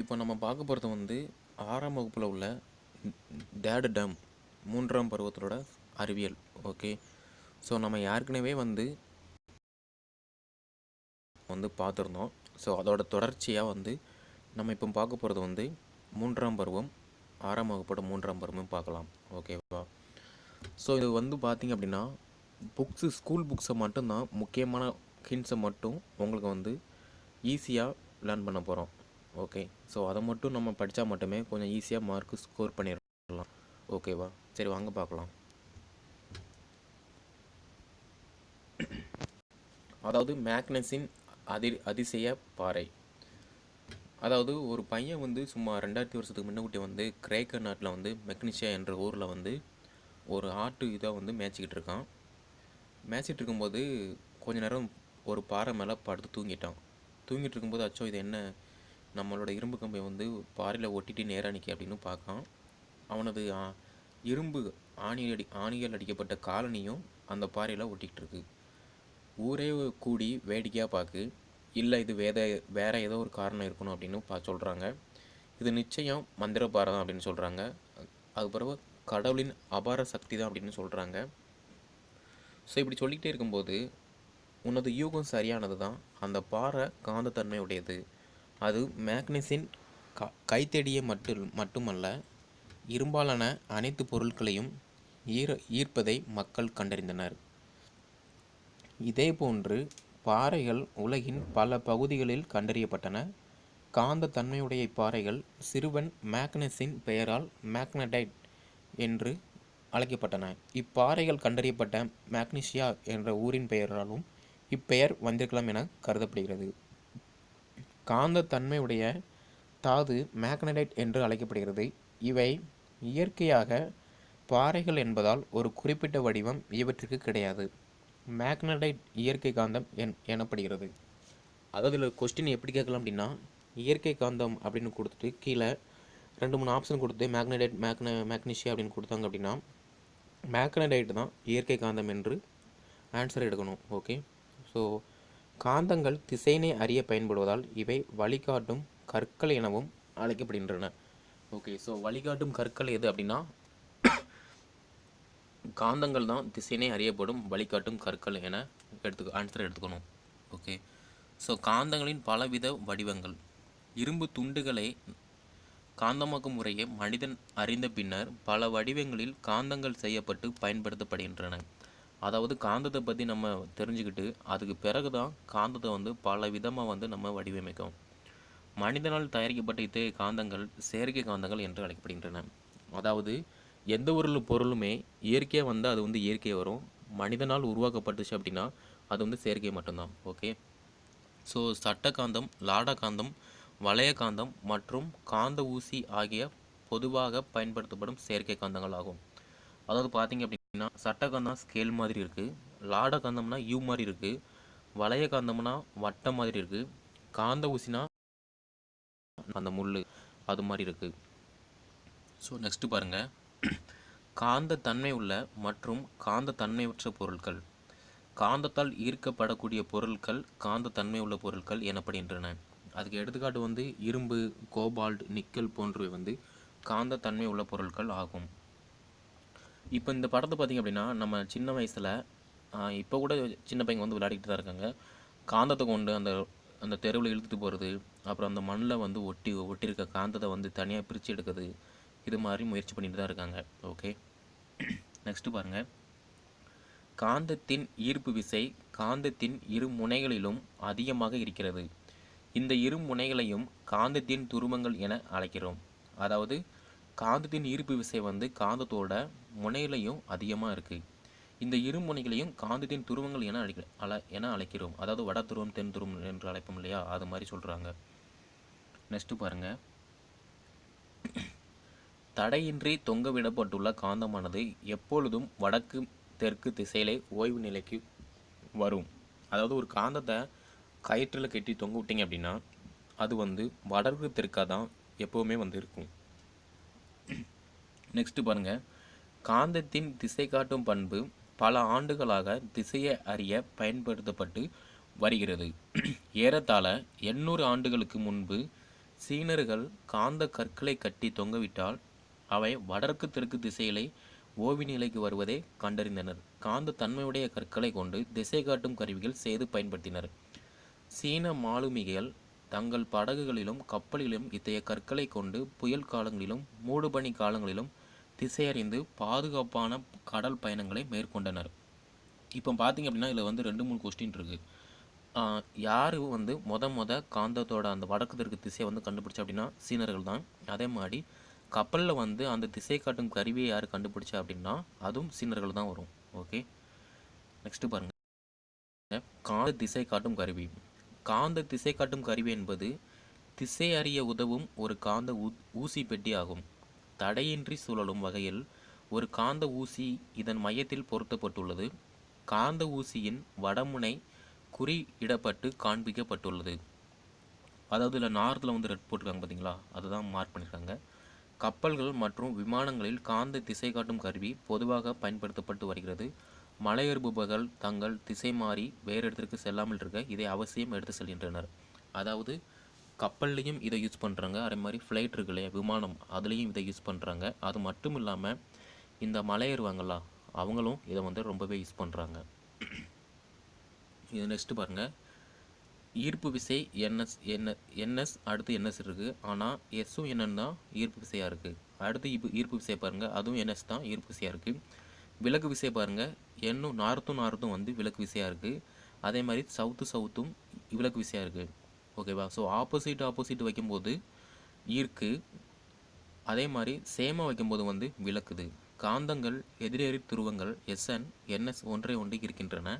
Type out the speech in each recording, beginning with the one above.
இப்போ நம்ம பார்க்க போகிறது வந்து 6ஆம் வகுப்பில் உள்ள டேடு டம் 3ஆம் பருவத்தோட அறிவியல். ஓகே, ஸோ நம்ம ஏற்கனவே வந்து பார்த்துருந்தோம். ஸோ அதோட தொடர்ச்சியாக நம்ம இப்போ பார்க்க போகிறது 3ஆம் பருவம் 6ஆம் வகுப்போட 3ஆம் பருவம் பார்க்கலாம். ஓகேவா? ஸோ இது பார்த்திங்க அப்படின்னா ஸ்கூல் புக்ஸை மட்டும்தான், முக்கியமான ஹிண்ட்ஸை மட்டும் உங்களுக்கு ஈஸியாக லேர்ன் பண்ண போகிறோம். ஓகே, ஸோ அதை மட்டும் நம்ம படித்தா மட்டுமே கொஞ்சம் ஈஸியாக மார்க்கு ஸ்கோர் பண்ணிடலாம். ஓகேவா? சரி, வாங்க பார்க்கலாம். அதாவது மேக்னஸின் அதிசய பாறை. அதாவது ஒரு பையன் சும்மா 2000 வருஷத்துக்கு முன்னாடி கிரேக்க நாட்டில் மெக்னீஷியா என்ற ஊரில் ஒரு ஆட்டு இதாக மேய்ச்சிக்கிட்டு இருக்கான். மேய்ச்சிட்டு இருக்கும்போது கொஞ்ச நேரம் ஒரு பாறை மேலே படுத்து தூங்கிட்டு இருக்கும்போது அச்சோ இது என்ன, நம்மளோட இரும்பு கம்பை பாறையில் ஒட்டிட்டு நேராக நிற்க அப்படின்னு பார்க்கான். அவனது இரும்பு ஆணிகள் அடிக்கப்பட்ட காலனியும் அந்த பாறையில் ஒட்டிக்கிட்டு இருக்கு. ஊரே கூடி வேடிக்கையாக பார்க்கு. இல்லை, இது வேற ஏதோ ஒரு காரணம் இருக்கணும் அப்படின்னு சொல்கிறாங்க. இது நிச்சயம் மந்திர பாறை தான் அப்படின்னு சொல்கிறாங்க. அது பிறகு கடவுளின் அபார சக்தி தான் அப்படின்னு சொல்கிறாங்க. ஸோ இப்படி சொல்லிக்கிட்டே இருக்கும்போது உனது யூகம் சரியானது தான். அந்த பாறை காந்தத்தன்மை உடையது. அது மேக்னஸின் கைத்தடியை மட்டுமல்ல, இரும்பாலான அனைத்து பொருட்களையும் ஈர்ப்பதை மக்கள் கண்டறிந்தனர். இதேபோன்று பாறைகள் உலகின் பல பகுதிகளில் கண்டறியப்பட்டன. காந்த தன்மையுடைய இப்பாறைகள் சிறுவன் மேக்னஸின் பெயரால் மேக்னடைட் என்று அழைக்கப்பட்டன. இப்பாறைகள் கண்டறியப்பட்ட மேக்னீசியா என்ற ஊரின் பெயராலும் இப்பெயர் வந்திருக்கலாம் என கருதப்படுகிறது. காந்த தன்மையுடைய தாது மேக்னடைட் என்று அழைக்கப்படுகிறது. இவை இயற்கையாக பாறைகள் என்பதால் ஒரு குறிப்பிட்ட வடிவம் இவற்றிற்கு கிடையாது. மேக்னடைட் இயற்கை காந்தம் எனப்படுகிறது. அதாவது இதில் கொஸ்டின் எப்படி கேட்கலாம் அப்படின்னா, இயற்கை காந்தம் அப்படின்னு கொடுத்துட்டு கீழே 2-3 ஆப்ஷன் கொடுத்து மேக்னடைட் மேக்னீஷியா அப்படின்னு கொடுத்தாங்க அப்படின்னா மேக்னடைட் தான் இயற்கை காந்தம் என்று ஆன்சர் எடுக்கணும். ஓகே, ஸோ காந்தங்கள் திசையினை அறிய பயன்படுவதால் இவை வழிகாட்டும் கற்கள் எனவும் அழைக்கப்படுகின்றன. ஓகே, ஸோ வழிகாட்டும் கற்கள் எது அப்படின்னா காந்தங்கள் தான் திசையினை அறியப்படும் வழிகாட்டும் கற்கள் என ஆன்சர் எடுத்துக்கணும். ஓகே, ஸோ காந்தங்களின் பலவித வடிவங்கள். இரும்பு துண்டுகளை காந்தமாக்கும் முறையை மனிதன் அறிந்த பின்னர் பல வடிவங்களில் காந்தங்கள் செய்யப்பட்டு பயன்படுத்தப்படுகின்றன. அதாவது காந்தத்தை பற்றி நம்ம தெரிஞ்சுக்கிட்டு அதுக்கு பிறகு தான் காந்தத்தை பல விதமாக நம்ம வடிவமைக்கும். மனிதனால் தயாரிக்கப்பட்ட இத்தகைய காந்தங்கள் செயற்கை காந்தங்கள் என்று அழைக்கப்படுகின்றன. அதாவது எந்த ஒரு பொருளுமே இயற்கையாக அது இயற்கையாக வரும். மனிதனால் உருவாக்கப்பட்டுச்சு அப்படின்னா அது செயற்கை மட்டும்தான். ஓகே, ஸோ சட்ட காந்தம், லாட காந்தம், வளைய காந்தம் மற்றும் காந்த ஊசி ஆகிய பொதுவாக பயன்படுத்தப்படும் செயற்கை காந்தங்கள் ஆகும். அதாவது பார்த்தீங்க அப்படின்னா சட்ட காந்தம் ஸ்கேல் மாதிரி இருக்குது, லாட காந்தம்னா யூ மாதிரி இருக்குது, வளைய காந்தம்னா வட்டம் மாதிரி இருக்குது, காந்த ஊசினா அந்த முள் அது மாதிரி இருக்குது. ஸோ நெக்ஸ்ட்டு பாருங்கள், காந்த தன்மை உள்ள மற்றும் காந்த தன்மையற்ற பொருட்கள். காந்தத்தால் ஈர்க்கப்படக்கூடிய பொருட்கள் காந்த தன்மை உள்ள பொருட்கள் எனப்படுகின்றன. அதுக்கு எடுத்துக்காட்டு இரும்பு, கோபால்ட், நிக்கல் போன்றவை காந்த தன்மை உள்ள பொருட்கள் ஆகும். இப்போ இந்த படத்தை பார்த்திங்க அப்படின்னா நம்ம சின்ன வயசில் இப்போ கூட சின்ன பையங்க விளையாடிக்கிட்டு தான் இருக்காங்க. காந்தத்தை கொண்டு அந்த தெருவில் இழுத்துட்டு போகிறது, அப்புறம் அந்த மண்ணில் ஒட்டியிருக்க காந்தத்தை தனியாக பிரித்து எடுக்கிறது, இது மாதிரி முயற்சி பண்ணிட்டு தான் இருக்காங்க. ஓகே, நெக்ஸ்ட்டு பாருங்கள், காந்தத்தின் ஈர்ப்பு விசை காந்தத்தின் இரு முனைகளிலும் அதிகமாக இருக்கிறது. இந்த இரு முனைகளையும் காந்தத்தின் துருவங்கள் என அழைக்கிறோம். அதாவது காந்தத்தின் ஈர்ப்பு விசை காந்தத்தோட முனையிலையும் அதிகமாக இருக்குது. இந்த இரு முனைகளையும் காந்தத்தின் துருவங்கள் என அழைக்கிறோம். அதாவது வட துருவம், தென் துருவம் என்று அழைப்போம் இல்லையா, அது மாதிரி சொல்கிறாங்க. நெக்ஸ்ட்டு பாருங்கள், தடையின்றி தொங்க விடப்பட்டுள்ள காந்தமானது எப்பொழுதும் வடக்கு தெற்கு திசையிலே ஓய்வு நிலைக்கு வரும். அதாவது ஒரு காந்தத்தை கயிற்றில் கட்டி தொங்க விட்டீங்க அப்படின்னா அது வடக்கு தெற்காக தான் எப்போவுமே இருக்கும். நெக்ஸ்ட்டு பாருங்கள், காந்தத்தின் திசை காட்டும் பண்பு பல ஆண்டுகளாக திசையை அறிய பயன்படுத்தப்பட்டு வருகிறது. ஏறத்தாழ 800 ஆண்டுகளுக்கு முன்பு சீனர்கள் காந்த கற்களை கட்டி தொங்கவிட்டால் அவை வடக்கு தெற்கு திசைகளை ஓவி நிலைக்கு வருவதை கண்டறிந்தனர். காந்த தன்மையுடைய கற்களை கொண்டு திசை காட்டும் கருவிகள் செய்து பயன்படுத்தினர். சீன மாலுமிகள் தங்கள் படகுகளிலும் கப்பல்களிலும் இத்தகைய கற்களை கொண்டு புயல் காலங்களிலும் மூடுபனி காலங்களிலும் திசையறிந்து பாதுகாப்பான கடல் பயணங்களை மேற்கொண்டனர். இப்போ பார்த்தீங்க அப்படின்னா இதில் வந்து 2-3 கொஸ்டின் இருக்குது. யார் வந்து மொத காந்தத்தோட அந்த வடக்கு தெற்கு திசையை வந்து கண்டுபிடிச்சா அப்படின்னா சீனர்கள் தான். அதே மாதிரி கப்பலில் வந்து அந்த திசை காட்டும் கருவியை யார் கண்டுபிடிச்சா அப்படின்னா அதுவும் சீனர்கள் தான் வரும். ஓகே, நெக்ஸ்ட்டு பாருங்கள். காந்த திசை காட்டும் கருவி. காந்த திசை காட்டும் கருவி என்பது திசை அறிய உதவும் ஒரு காந்த ஊசி பெட்டி ஆகும். தடையின்றி சுழலும் வகையில் ஒரு காந்த ஊசி இதன் மையத்தில் பொருத்தப்பட்டுள்ளது. காந்த ஊசியின் வடமுனை குறியிடப்பட்டு காண்பிக்கப்பட்டுள்ளது. அதாவது இதில் நார்த்தில் வந்து ரெட் போட்டிருக்காங்க பார்த்தீங்களா, அதுதான் மார்க் பண்ணியிருக்காங்க. கப்பல்கள் மற்றும் விமானங்களில் காந்த திசை காட்டும் கருவி பொதுவாக பயன்படுத்தப்பட்டு வருகிறது. மலையேறுபவர்கள் தங்கள் திசை மாறி வேறு இடத்திற்கு செல்லாமல் இருக்க இதை அவசியம் எடுத்து செல்கின்றனர். அதாவது கப்பல்லையும் இதை யூஸ் பண்ணுறாங்க, அதே மாதிரி ஃப்ளைட் இருக்கு இல்லையா, விமானம், அதுலேயும் இதை யூஸ் பண்ணுறாங்க. அது மட்டும் இல்லாமல் இந்த மலையேறுவாங்களா அவங்களும் இதை வந்து ரொம்பவே யூஸ் பண்ணுறாங்க. இது நெக்ஸ்ட்டு பாருங்கள். ஈர்ப்பு விசை என்எஸ் அடுத்து என்எஸ் இருக்குது. ஆனால் எஸ்ஸும் என்னன்னு தான் ஈர்ப்பு விசையாக இருக்குது. அடுத்து ஈர்ப்பு விசை பாருங்கள், அதுவும் என்எஸ் தான் ஈர்ப்பு விசையாக இருக்குது. விலக்கு விசை பாருங்கள், என்னும் நார்த்தும் வந்து விலக்கு விசையாக இருக்குது. அதே மாதிரி சவுத்தும் விலக்கு விசையாக இருக்குது. ஓகேவா? ஸோ ஆப்போசிட் வைக்கும்போது ஈர்க்கு, அதே மாதிரி சேமாக வைக்கும்போது வந்து விலக்குது. காந்தங்கள் எதிரெதிர் துருவங்கள் எஸ்என் என்எஸ் ஒன்றை இருக்கின்றன.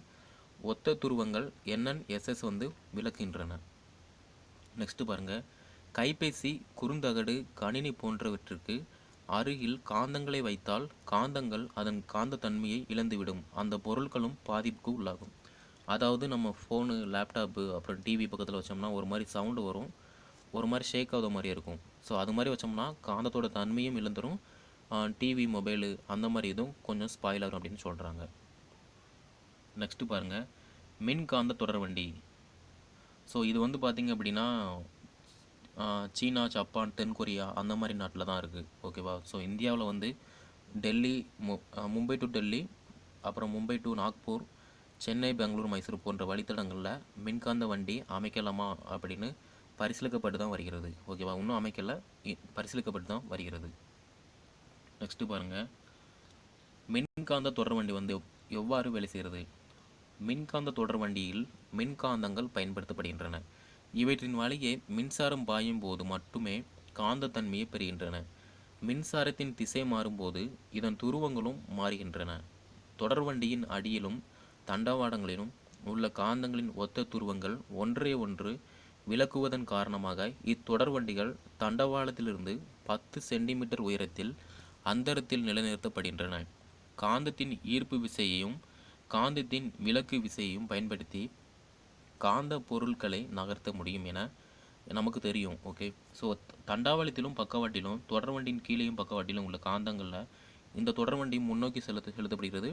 ஒத்த துருவங்கள் என்என் எஸ்எஸ் வந்து விளக்குகின்றன. நெக்ஸ்ட்டு பாருங்கள். கைபேசி, குறுந்தகடு, கணினி போன்றவற்றிற்கு அருகில் காந்தங்களை வைத்தால் காந்தங்கள் அதன் காந்த தன்மையை இழந்துவிடும். அந்த பொருட்களும் பாதிப்புக்கு உள்ளாகும். அதாவது நம்ம ஃபோனு, லேப்டாப்பு, அப்புறம் டிவி பக்கத்தில் வச்சோம்னா ஒரு மாதிரி சவுண்டு வரும், ஒரு மாதிரி ஷேக் ஆகுத மாதிரி இருக்கும். ஸோ அது மாதிரி வச்சோம்னா காந்தத்தோட தன்மையும் இழந்துடும். டிவி, மொபைலு அந்த மாதிரி இதுவும் கொஞ்சம் ஸ்பாயில் ஆகும் அப்படின்னு சொல்கிறாங்க. நெக்ஸ்ட்டு பாருங்கள். மின்காந்த தொடர்வண்டி. ஸோ இது வந்து பார்த்திங்க அப்படின்னா சீனா, ஜப்பான், தென்கொரியா அந்த மாதிரி நாட்டில் தான் இருக்குது. ஓகேவா? ஸோ இந்தியாவில் வந்து டெல்லி, மும்பை டு டெல்லி, அப்புறம் மும்பை டு நாக்பூர், சென்னை, பெங்களூர், மைசூர் போன்ற வழித்தடங்களில் மின்காந்த வண்டி அமைக்கலாமா அப்படின்னு பரிசீலிக்கப்பட்டு தான் வருகிறது. ஓகேவா? இன்னும் அமைக்கலை, பரிசீலிக்கப்பட்டு தான் வருகிறது. நெக்ஸ்ட்டு பாருங்கள். மின்காந்த தொடர்வண்டி வந்து எவ்வாறு வேலை செய்கிறது? மின்காந்த தொடர்வண்டியில் மின்காந்தங்கள் பயன்படுத்தப்படுகின்றன. இவற்றின் வழியே மின்சாரம் பாயும் போது மட்டுமே காந்தத்தன்மையை பெறுகின்றன. மின்சாரத்தின் திசை மாறும்போது இதன் துருவங்களும் மாறுகின்றன. தொடர்வண்டியின் அடியிலும் தண்டவாளங்களிலும் உள்ள காந்தங்களின் ஒத்த துருவங்கள் ஒன்றை ஒன்று விலக்குவதன் காரணமாக இத்தொடர்வண்டிகள் தண்டவாளத்திலிருந்து 10 சென்டிமீட்டர் உயரத்தில் அந்தரத்தில் நிலைநிறுத்தப்படுகின்றன. காந்தத்தின் ஈர்ப்பு விசையையும் காந்தத்தின் விலக்கு விசையையும் பயன்படுத்தி காந்த பொருட்களை நகர்த்த முடியும் என நமக்கு தெரியும். ஓகே, ஸோ தண்டாவளத்திலும் பக்கவாட்டிலும் தொடர்வண்டியின் கீழேயும் பக்கவாட்டிலும் உள்ள காந்தங்களில் இந்த தொடர்வண்டி முன்னோக்கி செலுத்தப்படுகிறது.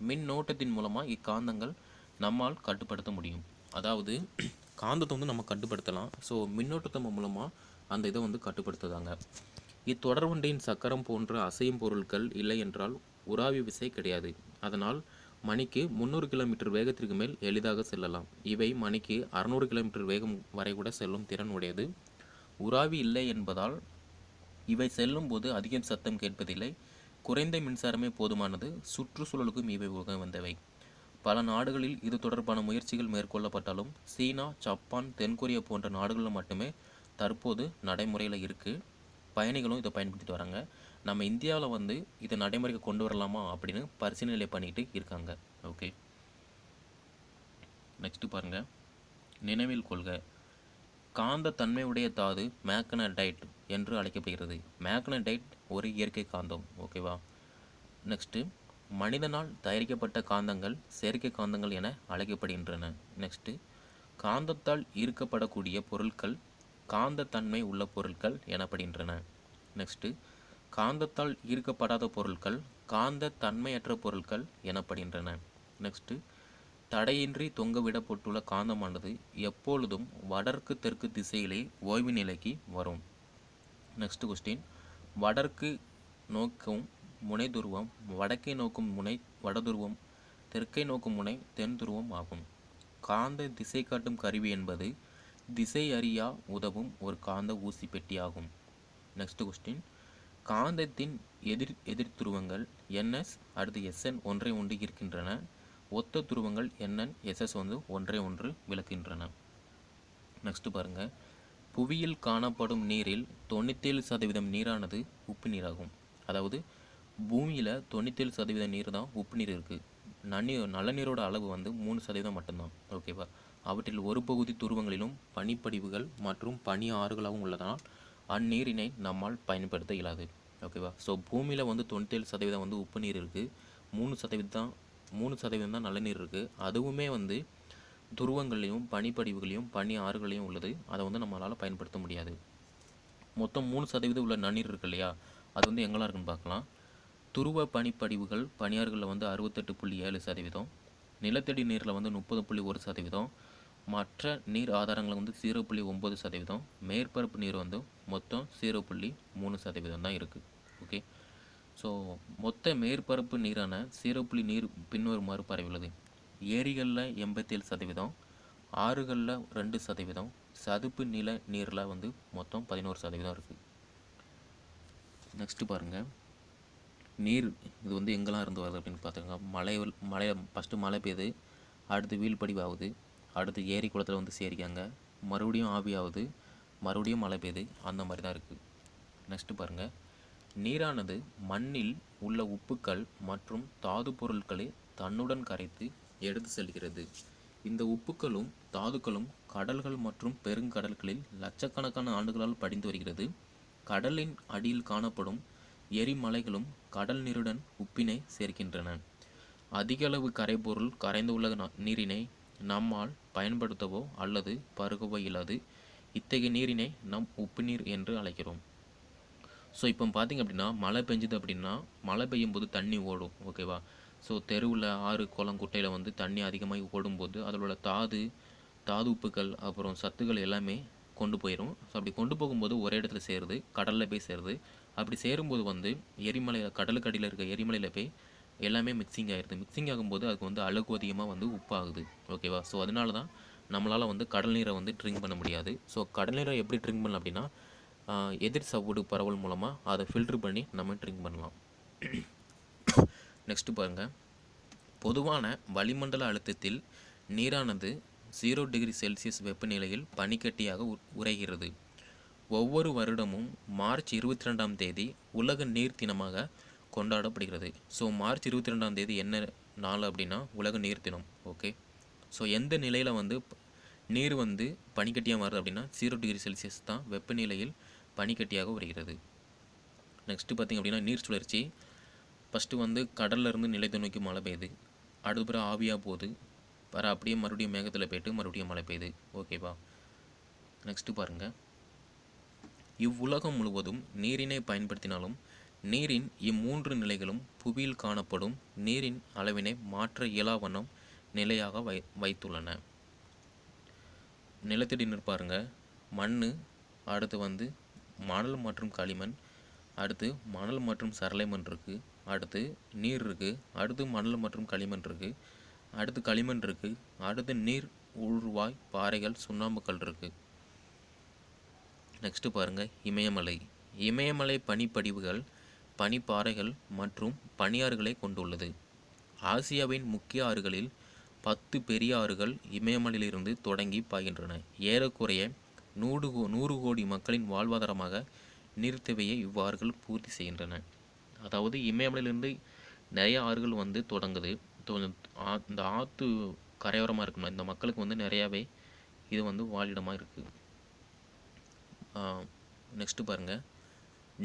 மின்னோட்டத்தின் மூலமாக இக்காந்தங்கள் நம்மால் கட்டுப்படுத்த முடியும். அதாவது காந்தத்தை வந்து நம்ம கட்டுப்படுத்தலாம். ஸோ மின்னோட்டத்தை மூலமாக அந்த இதை வந்து கட்டுப்படுத்துதாங்க. இத்தொடர்வண்டியின் சக்கரம் போன்ற அசையும் பொருட்கள் இல்லை என்றால் உராய்வு விசை கிடையாது. அதனால் மணிக்கு 300 கிலோமீட்டர் வேகத்திற்கு மேல் எளிதாக செல்லலாம். இவை மணிக்கு 600 கிலோமீட்டர் வேகம் வரை கூட செல்லும் திறன் உடையது. உராய்வு இல்லை என்பதால் இவை செல்லும் போது அதிகம் சத்தம் கேட்பதில்லை. குறைந்த மின்சாரமே போதுமானது. சுற்றுச்சூழலுக்கும் இவை உகந்தவை. பல நாடுகளில் இது தொடர்பான முயற்சிகள் மேற்கொள்ளப்பட்டாலும் சீனா, ஜப்பான், தென்கொரியா போன்ற நாடுகளில் மட்டுமே தற்போது நடைமுறையில் இருக்குது. பயணிகளும் இதை பயன்படுத்திட்டு வராங்க. நம்ம இந்தியாவில் வந்து இதை நடைமுறைக்கு கொண்டு வரலாமா அப்படின்னு பரிசீலனை பண்ணிட்டு இருக்காங்க. ஓகே, நெக்ஸ்ட்டு பாருங்கள். நினைவில் கொள்க. காந்த தன்மையுடைய தாது மேக்னடைட் என்று அழைக்கப்படுகிறது. மேக்னடைட் ஒரு இயற்கை காந்தம். ஓகேவா? நெக்ஸ்ட்டு மனிதனால் தயாரிக்கப்பட்ட காந்தங்கள் செயற்கை காந்தங்கள் என அழைக்கப்படுகின்றன. நெக்ஸ்ட்டு காந்தத்தால் ஈர்க்கப்படக்கூடிய பொருட்கள் காந்தத்தன்மை உள்ள பொருட்கள் எனப்படுகின்றன. நெக்ஸ்ட்டு காந்தத்தால் ஈர்க்கப்படாத பொருட்கள் காந்த தன்மையற்ற பொருட்கள் எனப்படுகின்றன. நெக்ஸ்ட்டு தடையின்றி தொங்கவிடப்பட்டுள்ள காந்தமானது எப்பொழுதும் வடக்கு தெற்கு திசையிலே ஓய்வு நிலைக்கு வரும். நெக்ஸ்ட் கொஸ்டின், வடக்கு நோக்கும் முனை துருவம், வடக்கே நோக்கும் முனை வடதுருவம், தெற்கே நோக்கும் முனை தென் துருவம் ஆகும். காந்த திசை காட்டும் கருவி என்பது திசை அறியா உதவும் ஒரு காந்த ஊசி பெட்டி ஆகும். நெக்ஸ்ட் கொஸ்டின், காந்தத்தின் எதிர் துருவங்கள் NS அடுத்து SN ஒன்றை ஒன்று இருக்கின்றன. ஒத்த துருவங்கள் NN SS வந்து ஒன்றை ஒன்று விளக்குகின்றன. நெக்ஸ்ட் பாருங்க, புவியில் காணப்படும் நீரில் 97% நீரானது உப்பு நீராகும். அதாவது பூமியில் 97% நீர் தான் உப்பு நீர் இருக்குது. நல்ல நீரோட அளவு வந்து 3% மட்டும்தான். ஓகேவா? அவற்றில் ஒரு பகுதி துருவங்களிலும் பனிப்படிவுகள் மற்றும் பனி ஆறுகளாகவும் உள்ளதனால் அந்நீரினை நம்மால் பயன்படுத்த இயலாது. ஓகேவா? ஸோ பூமியில் வந்து 97% வந்து உப்பு நீர் இருக்குது, 3% தான் நல்ல நீர் இருக்குது. அதுவுமே வந்து துருவங்களையும் பனிப்படிவுகளையும் பனி ஆறுகளையும் உள்ளது. அதை வந்து நம்மளால் பயன்படுத்த முடியாது. மொத்தம் 3% உள்ள நன்னீர் இருக்கு இல்லையா, அது வந்து எங்கெல்லாம் இருக்குன்னு பார்க்கலாம். துருவ பனிப்படிவுகள் பனியாறுகளில் வந்து 68.7%, நிலத்தடி நீரில் வந்து 30.1%, மற்ற நீர் ஆதாரங்கள் வந்து 0.9%, மேற்பரப்பு நீர் வந்து மொத்தம் 0.3% தான் இருக்குது. ஓகே, ஸோ மொத்த மேற்பரப்பு நீரான 0. நீர் பின்வருமாறு பரவியுள்ளது. ஏரிகளில் 87%, ஆறுகளில் 2%, சதுப்பு நில நீரில் வந்து மொத்தம் 11% இருக்குது. நெக்ஸ்ட்டு பாருங்கள், நீர் இது வந்து எங்கெல்லாம் இருந்து வருது அப்படின்னு பார்த்துக்கோங்க. மழை ஃபஸ்ட்டு மழை பெய்யுது, அடுத்து வீழ்படிவாகுது, அடுத்து ஏரி குளத்தில் வந்து சேரிக்காங்க, மறுபடியும் ஆவியாகுது, மறுபடியும் மழை பெய்யுது, அந்த மாதிரி தான் இருக்குது. நெக்ஸ்ட்டு பாருங்கள், நீரானது மண்ணில் உள்ள உப்புக்கள் மற்றும் தாது பொருட்களை தன்னுடன் கரைத்து எடுத்து செல்கிறது. இந்த உப்புக்களும் தாதுக்களும் கடல்கள் மற்றும் பெருங்கடல்களில் லட்சக்கணக்கான ஆண்டுகளால் படிந்து வருகிறது. கடலின் அடியில் காணப்படும் எரிமலைகளும் கடல் நீருடன் உப்பினை சேர்க்கின்றன. அதிகளவு கரைபொருள் கரைந்துள்ள நீரினை நம்மால் பயன்படுத்தவோ அல்லது பருகவோ இயலாது. இத்தகைய நீரினை நாம் உப்பு நீர் என்று அழைக்கிறோம். ஸோ இப்போ பார்த்திங்க அப்படின்னா மழை பெஞ்சுது அப்படின்னா மழை பெய்யும் போது தண்ணி ஓடும். ஓகேவா? ஸோ தெருவில் ஆறு குளம் குட்டையில் வந்து தண்ணி அதிகமாக ஓடும்போது அதில் உள்ள தாது உப்புக்கள் அப்புறம் சத்துக்கள் எல்லாமே கொண்டு போயிடும். ஸோ அப்படி கொண்டு போகும்போது ஒரே இடத்துல சேருது, கடலில் போய் சேருது. அப்படி சேரும்போது வந்து கடலுக்கு அடியில் இருக்க எரிமலையில் போய் எல்லாமே மிக்சிங் ஆகிடுது. மிக்சிங் ஆகும்போது அதுக்கு வந்து அளவுக்கு அதிகமாக வந்து உப்பாகுது. ஓகேவா? ஸோ அதனால தான் நம்மளால் வந்து கடல் நீரை வந்து ட்ரிங்க் பண்ண முடியாது. ஸோ கடல் நீரை எப்படி ட்ரிங்க் பண்ணலாம் அப்படின்னா எதிர் சவ்வுடு பரவல் மூலமாக அதை ஃபில்ட்ரு பண்ணி நம்ம ட்ரிங்க் பண்ணலாம். நெக்ஸ்ட்டு பாருங்கள், பொதுவான வளிமண்டல அழுத்தத்தில் நீரானது 0°C வெப்பநிலையில் பனிக்கட்டியாக உறைகிறது. ஒவ்வொரு வருடமும் மார்ச் 22ஆம் தேதி உலக நீர் தினமாக கொண்டாடப்படுகிறது. ஸோ மார்ச் 22ஆம் தேதி என்ன நாள் அப்படின்னா உலக நீர் தினம். ஓகே, ஸோ எந்த நிலையில் வந்து நீர் வந்து பனிக்கட்டியாக வருது அப்படின்னா 0°C தான் வெப்பநிலையில் பனிக்கட்டியாக உறைகிறது. நெக்ஸ்ட்டு பார்த்திங்க அப்படின்னா நீர் சுழற்சி. ஃபஸ்ட்டு வந்து கடல்லேருந்து நிலத்தை நோக்கி மழை பெய்யுது, அடுத்த பிறகு ஆவியாக போகுது, அப்படியே மறுபடியும் மேகத்தில் போய்ட்டு மறுபடியும் மழை பெய்யுது. ஓகேவா? நெக்ஸ்ட்டு பாருங்கள், இவ்வுலகம் முழுவதும் நீரினை பயன்படுத்தினாலும் நீரின் இம்மூன்று நிலைகளும் புவியில் காணப்படும் நீரின் அளவினை மாற்ற இயலா வண்ணம் நிலையாக வைத்துள்ளன. நிலத்தடி நீர் பாருங்கள், மண், அடுத்து வந்து மணல் மற்றும் களிமண், அடுத்து மணல் மற்றும் சரளை மண் இருக்குது, அடுத்து நீர் இருக்குது, அடுத்து மணல் மற்றும் களிமண் இருக்குது, அடுத்து களிமண் இருக்குது, அடுத்து நீர் ஊழ்வாய் பாறைகள் சுண்ணாம்புக்கல் இருக்குது. நெக்ஸ்ட்டு பாருங்கள், இமயமலை. இமயமலை பனிப்படிவுகள் பனிப்பாறைகள் மற்றும் பனியாறுகளை கொண்டுள்ளது. ஆசியாவின் முக்கிய ஆறுகளில் 10 பெரிய ஆறுகள் இமயமலையிலிருந்து தொடங்கி பாய்கின்றன. ஏறக்குறைய 100 கோடி மக்களின் வாழ்வாதாரமாக நீர் தேவையை இவ்வாறுகள் பூர்த்தி செய்கின்றன. அதாவது இமயமலையிலிருந்து நிறைய ஆறுகள் வந்து தொடங்குது. இந்த ஆற்று கரையோரமாக இருக்கணும், இந்த மக்களுக்கு வந்து நிறையாவே இது வந்து வாழிடமாக இருக்குது. நெக்ஸ்ட்டு பாருங்கள்,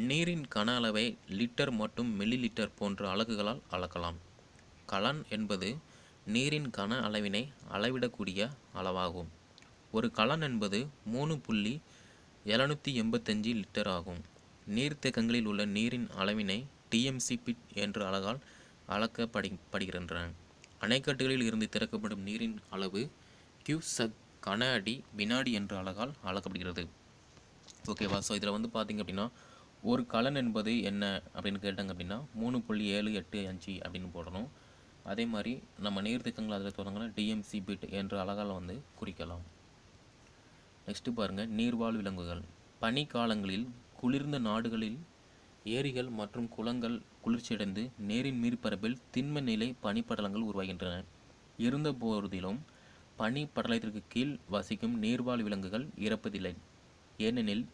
நீரின் கன அளவை லிட்டர் மற்றும் மில்லி லிட்டர் போன்ற அலகுகளால் அளக்கலாம். கலன் என்பது நீரின் கன அளவினை அளவிடக்கூடிய அளவாகும். ஒரு கலன் என்பது 3.785 லிட்டர் ஆகும். நீர்த்தேக்கங்களில் உள்ள நீரின் அளவினை TMC பிட் என்ற அலகால் அளக்கப்படுகின்றன. அணைக்கட்டுகளில் இருந்து திறக்கப்படும் நீரின் அளவு கியூசெக் கன அடி வினாடி என்ற அலகால் அளக்கப்படுகிறது. ஓகேவா? ஸோ இதில் வந்து பார்த்திங்க அப்படின்னா ஒரு கலன் என்பது என்ன அப்படின்னு கேட்டாங்க அப்படின்னா 3.785 அப்படின்னு போடணும். அதே மாதிரி நம்ம நீர்த்தேக்கங்கள் அதில் தொடங்கினா டிஎம்சி பிட் என்ற அலகால் வந்து குறிக்கலாம். நெக்ஸ்ட்டு பாருங்கள், நீர்வாழ் விலங்குகள். பனி காலங்களில் குளிர்ந்த நாடுகளில் ஏரிகள் மற்றும் குளங்கள் குளிர்ச்சியடைந்து நீரின் மீள்பரப்பில் திண்ம நிலை பனிப்படலங்கள் உருவாகின்றன. இருந்த போதிலும் பனி படலத்திற்கு கீழ் வசிக்கும் நீர்வாழ் விலங்குகள் இறப்பதில்லை. ஏனெனில்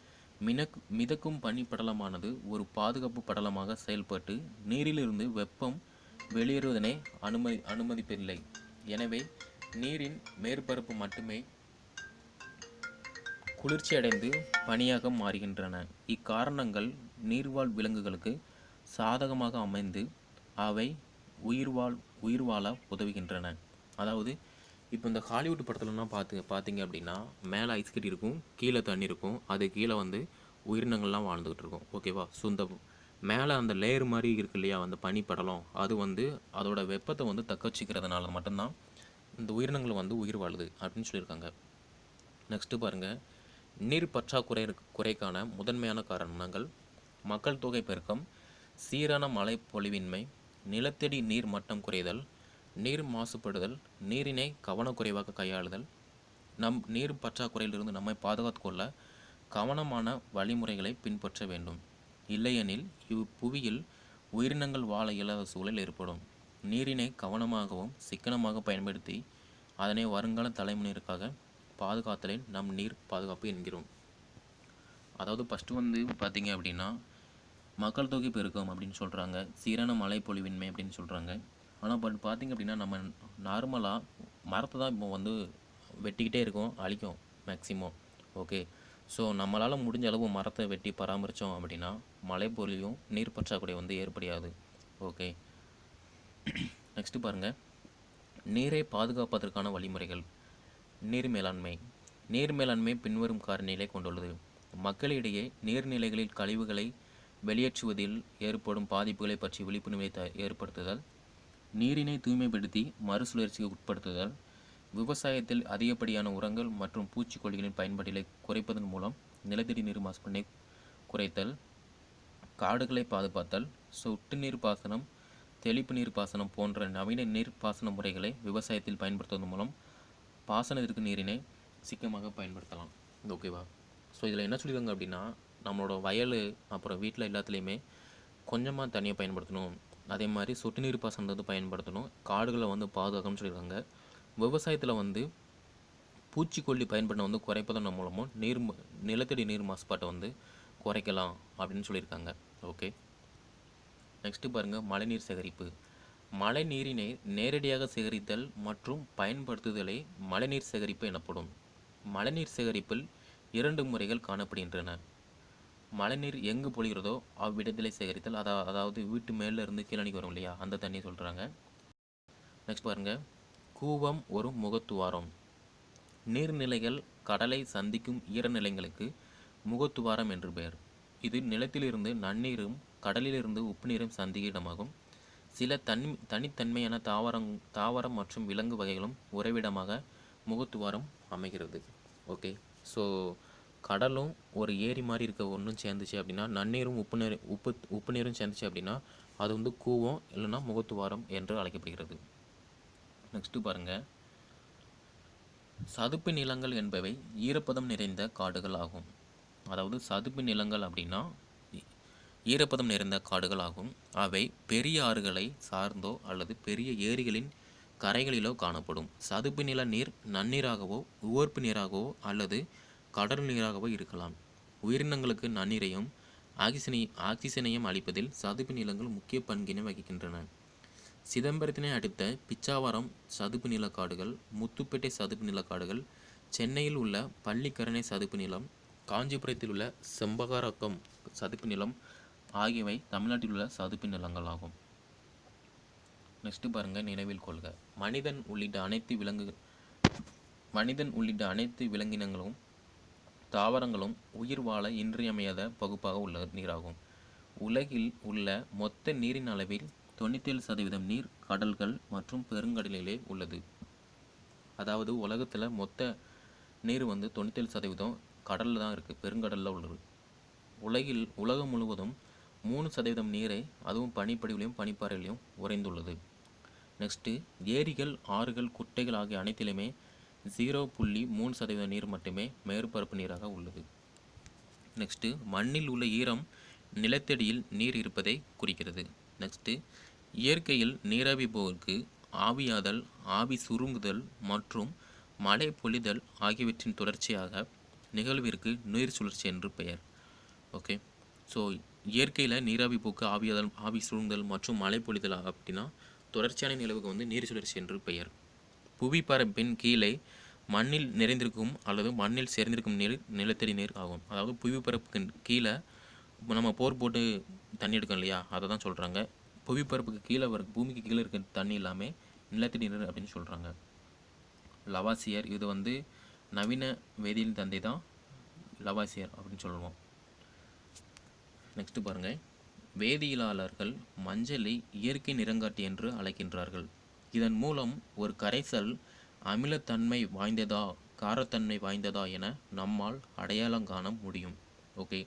மிதக்கும் பனி படலமானது ஒரு பாதுகாப்பு படலமாக செயல்பட்டு நீரிலிருந்து வெப்பம் வெளியேறுவதனை அனுமதிப்பதில்லை. எனவே நீரின் மேற்பரப்பு மட்டுமே குளிர்ச்சியடைந்து பனியாக மாறுகின்றன. இக்காரணங்கள் நீர்வாழ் விலங்குகளுக்கு சாதகமாக அமைந்து அவை உயிர் வாழ உதவுகின்றன. அதாவது இப்போ இந்த ஹாலிவுட் படத்துலலாம் பார்த்தீங்க அப்படின்னா மேலே ஐஸ் கட்டி இருக்கும், கீழே தண்ணி இருக்கும், அது கீழே வந்து உயிரினங்கள்லாம் வாழ்ந்துக்கிட்டு இருக்கும். ஓகேவா? ஸோ இந்த மேலே அந்த லேயர் மாதிரி இருக்கு இல்லையா, அந்த பனி படலம், அது வந்து அதோட வெப்பத்தை வந்து தக்க வச்சுக்கிறதுனால மட்டும்தான் இந்த உயிரினங்கள் வந்து உயிர் வாழுது அப்படின்னு சொல்லியிருக்காங்க. நெக்ஸ்ட்டு பாருங்கள், நீர் குறைக்கான முதன்மையான காரணங்கள் மக்கள் தொகை பெருக்கம், சீரான மழை பொழிவின்மை, நிலத்தடி நீர் மட்டம் குறைதல், நீர் மாசுபடுதல், நீரினை கவனக்குறைவாக கையாளுதல். நம் நீர் பற்றாக்குறையிலிருந்து நம்மை பாதுகாத்து கொள்ள கவனமான வழிமுறைகளை பின்பற்ற வேண்டும். இல்லையெனில் இப்புவியில் உயிரினங்கள் வாழ இயலாத சூழல் ஏற்படும். நீரினை கவனமாகவும் சிக்கனமாக பயன்படுத்தி அதனை வருங்கால தலைமுறையினருக்காக பாதுகாத்தலை நம் நீர் பாதுகாப்பு என்கிறோம். அதாவது ஃபஸ்ட்டு வந்து பார்த்திங்க அப்படின்னா மக்கள் தொகை பெருக்கம் அப்படின்னு சொல்கிறாங்க, சீரான மழை பொழிவின்மை அப்படின்னு சொல்கிறாங்க. ஆனால் பார்த்திங்க அப்படின்னா நம்ம நார்மலாக மரத்தை தான் இப்போ வந்து வெட்டிக்கிட்டே இருக்கோம், அழிக்கும் மேக்ஸிமம். ஓகே, ஸோ நம்மளால் முடிஞ்ச அளவு மரத்தை வெட்டி பராமரித்தோம் அப்படின்னா மழை பொழியும் நீர் பற்றாக்குறை வந்து ஏற்படாது. ஓகே, நெக்ஸ்ட்டு பாருங்கள், நீரை பாதுகாப்பதற்கான வழிமுறைகள். நீர் மேலாண்மை. நீர் மேலாண்மை பின்வரும் காரணிகளை கொண்டுள்ளது. மக்களிடையே நீர்நிலைகளில் கழிவுகளை வெளியேற்றுவதில் ஏற்படும் பாதிப்புகளை பற்றி விழிப்புணர்வை ஏற்படுத்துதல், நீரினை தூய்மைப்படுத்தி மறுசுழற்சிக்கு உட்படுத்துதல், விவசாயத்தில் அதிகப்படியான உரங்கள் மற்றும் பூச்சிக்கொல்லிகளின் பயன்பாட்டினை குறைப்பதன் மூலம் நிலத்தடி நீர் மாசுபாட்டினை குறைத்தல், காடுகளை பாதுகாத்தல், சொட்டு நீர் பாசனம், தெளிப்பு நீர் பாசனம் போன்ற நவீன நீர் பாசன முறைகளை விவசாயத்தில் பயன்படுத்துவதன் மூலம் பாசனத்திற்கு நீரினை சிக்கமாக பயன்படுத்தலாம். ஓகேவா? ஸோ இதில் என்ன சொல்லியிருக்காங்க அப்படின்னா நம்மளோட வயல் அப்புறம் வீட்டில் எல்லாத்துலேயுமே கொஞ்சமாக தண்ணியை பயன்படுத்தணும், அதே மாதிரி சொட்டு நீர் பாசனத்தை வந்து பயன்படுத்தணும், காடுகளை வந்து பாதுகாக்கணும்னு சொல்லியிருக்காங்க. விவசாயத்தில் வந்து பூச்சிக்கொல்லி பயன்படுத்த வந்து குறைப்பதன் மூலமும் நிலத்தடி நீர் மாசுபாட்டை வந்து குறைக்கலாம் அப்படின்னு சொல்லியிருக்காங்க. ஓகே, நெக்ஸ்ட்டு பாருங்கள், மழைநீர் சேகரிப்பு. மழை நீரினை நேரடியாக சேகரித்தல் மற்றும் பயன்படுத்துதலே மழைநீர் சேகரிப்பு எனப்படும். மழைநீர் சேகரிப்பில் 2 முறைகள் காணப்படுகின்றன. மழைநீர் எங்கு பொழிகிறதோ அவ்விடத்திலே சேகரித்தல், அதாவது வீட்டு மேலே இருந்து கீழணிக்கு வரும் இல்லையா, அந்த தண்ணியை சொல்கிறாங்க. நெக்ஸ்ட் பாருங்கள், கூவம் ஒரு முகத்துவாரம். நீர்நிலைகள் கடலை சந்திக்கும் ஈரநிலைகளுக்கு முகத்துவாரம் என்று பெயர். இது நிலத்திலிருந்து நன்னீரும் கடலிலிருந்து உப்பு நீரும் சந்திக்க இடமாகும். சில தனித்தன்மையான தாவரம் மற்றும் விலங்கு வகைகளும் உறைவிடமாக முகத்துவாரம் அமைகிறது. ஓகே, ஸோ கடலும் ஒரு ஏரி மாதிரி இருக்க ஒன்றும் சேர்ந்துச்சு அப்படின்னா, நன்னீரும் உப்பு நீரும் சேர்ந்துச்சு அப்படின்னா அது வந்து கூவம் இல்லைன்னா முகத்துவாரம் என்று அழைக்கப்படுகிறது. நெக்ஸ்ட்டு பாருங்கள், சதுப்பு நிலங்கள் என்பவை ஈரப்பதம் நிறைந்த காடுகள் ஆகும். அதாவது சதுப்பு நிலங்கள் அப்படின்னா ஈரப்பதம் நிறைந்த காடுகள் ஆகும். அவை பெரிய ஆறுகளை சார்ந்தோ அல்லது பெரிய ஏரிகளின் கரைகளிலோ காணப்படும். சதுப்பு நில நீர் நன்னீராகவோ உவர்ப்பு நீராகவோ அல்லது கடல் நீராகவோ இருக்கலாம். உயிரினங்களுக்கு நன்னீரையும் ஆக்சிஜனையும் அளிப்பதில் சதுப்பு நிலங்கள் முக்கிய பங்கினை வகிக்கின்றன. சிதம்பரத்தினை அடுத்த பிச்சாவரம் சதுப்பு நிலக்காடுகள், முத்துப்பேட்டை சதுப்பு நிலக்காடுகள், சென்னையில் உள்ள பள்ளிக்கரணை சதுப்பு நிலம், காஞ்சிபுரத்தில் உள்ள செம்பகாரக்கம் சதுப்பு நிலம் ஆகியவை தமிழ்நாட்டில் உள்ள சதுப்பு நிலங்கள் ஆகும். நெக்ஸ்ட்டு பாருங்கள், நினைவில் கொள்க. மனிதன் உள்ளிட்ட அனைத்து விலங்கினங்களும் தாவரங்களும் உயிர் வாழ இன்றியமையாத பகுப்பாக உள்ள நீராகும். உலகில் உள்ள மொத்த நீரின் அளவில் 97% நீர் கடல்கள் மற்றும் பெருங்கடலிலே உள்ளது. அதாவது உலகத்தில் மொத்த நீர் வந்து 97% கடலில் தான் இருக்குது, பெருங்கடலில் உள்ளது. உலகம் முழுவதும் 3% நீரை, அதுவும் பனிப்படிவிலையும் பனிப்பாறையிலையும் உறைந்துள்ளது. நெக்ஸ்ட்டு, ஏரிகள், ஆறுகள், குட்டைகள் ஆகிய அனைத்திலுமே 0.3% நீர் மட்டுமே மேற்பரப்பு நீராக உள்ளது. நெக்ஸ்ட்டு, மண்ணில் உள்ள ஈரம் நிலத்தடியில் நீர் இருப்பதை குறிக்கிறது. நெக்ஸ்ட்டு, இயற்கையில் நீராவி போக்கு, ஆவியாதல், ஆவி சுருங்குதல் மற்றும் மழை பொழிதல் ஆகியவற்றின் தொடர்ச்சியாக நிகழ்விற்கு நீர் சுழற்சி என்று பெயர். ஓகே, ஸோ இயற்கையில் நீராவி போக்கு, ஆவியாதல், ஆவி சுருங்குதல் மற்றும் மழை பொழிதல் அப்படின்னா தொடர்ச்சியான நிகழ்வுக்கு வந்து நீர் சுழற்சி என்று பெயர். புவிப்பரப்பின் கீழே மண்ணில் நிறைந்திருக்கும் அல்லது மண்ணில் சேர்ந்திருக்கும் நீர் நிலத்தடி நீர் ஆகும். அதாவது புவிப்பரப்புக்கு கீழே நம்ம போர் போட்டு தண்ணி எடுக்கோம் இல்லையா, அதை தான் சொல்கிறாங்க. புவிப்பரப்புக்கு கீழே பூமிக்கு கீழே இருக்க தண்ணி எல்லாமே நிலத்தடி நீர் அப்படின்னு சொல்கிறாங்க. லவாசியர், இது வந்து நவீன வேதியியல் தந்தை தான் லவாசியர் அப்படின்னு சொல்லுவோம். நெக்ஸ்ட் பாருங்கள், வேதியியலாளர்கள் மஞ்சளை இயற்கை நிறங்காட்டி என்று அழைக்கின்றார்கள். இதன் மூலம் ஒரு கரைசல் அமிலத்தன்மை வாய்ந்ததா காரத்தன்மை வாய்ந்ததா என நம்மால் அடையாளம் காண முடியும். ஓகே,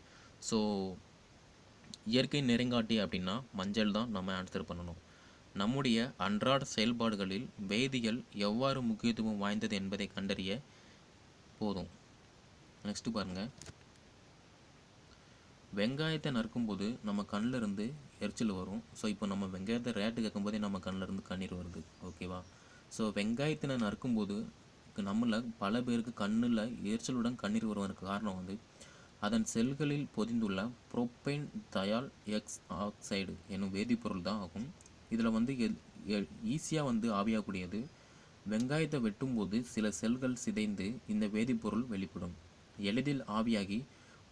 ஸோ இயற்கை நிறங்காட்டி அப்படின்னா மஞ்சள் தான் நம்ம ஆன்சர் பண்ணணும். நம்முடைய அன்றாட செயல்பாடுகளில் வேதியியல் எவ்வாறு முக்கியத்துவம் வாய்ந்தது என்பதை கண்டறிய போதும். நெக்ஸ்ட் பாருங்கள், வெங்காயத்தை நறுக்கும்போது நம்ம கண்ணில் இருந்து எரிச்சல் வரும். ஸோ இப்போ நம்ம வெங்காயத்தை ரேட்டு கேட்கும்போதே நம்ம கண்ணில் இருந்து கண்ணீர் வருது. ஓகேவா? ஸோ வெங்காயத்தை நறுக்கும்போது நம்மள பல பேருக்கு கண்ணில் எரிச்சலுடன் கண்ணீர் வருவதற்கு காரணம் வந்து அதன் செல்களில் பொதிந்துள்ள புரோப்பேன் தயால் எக்ஸ் ஆக்சைடு என்னும் வேதிப்பொருள் தான் ஆகும். இதில் வந்து ஈஸியாக வந்து ஆவியாகக்கூடியது. வெங்காயத்தை வெட்டும்போது சில செல்கள் சிதைந்து இந்த வேதிப்பொருள் வெளிப்படும். எளிதில் ஆவியாகி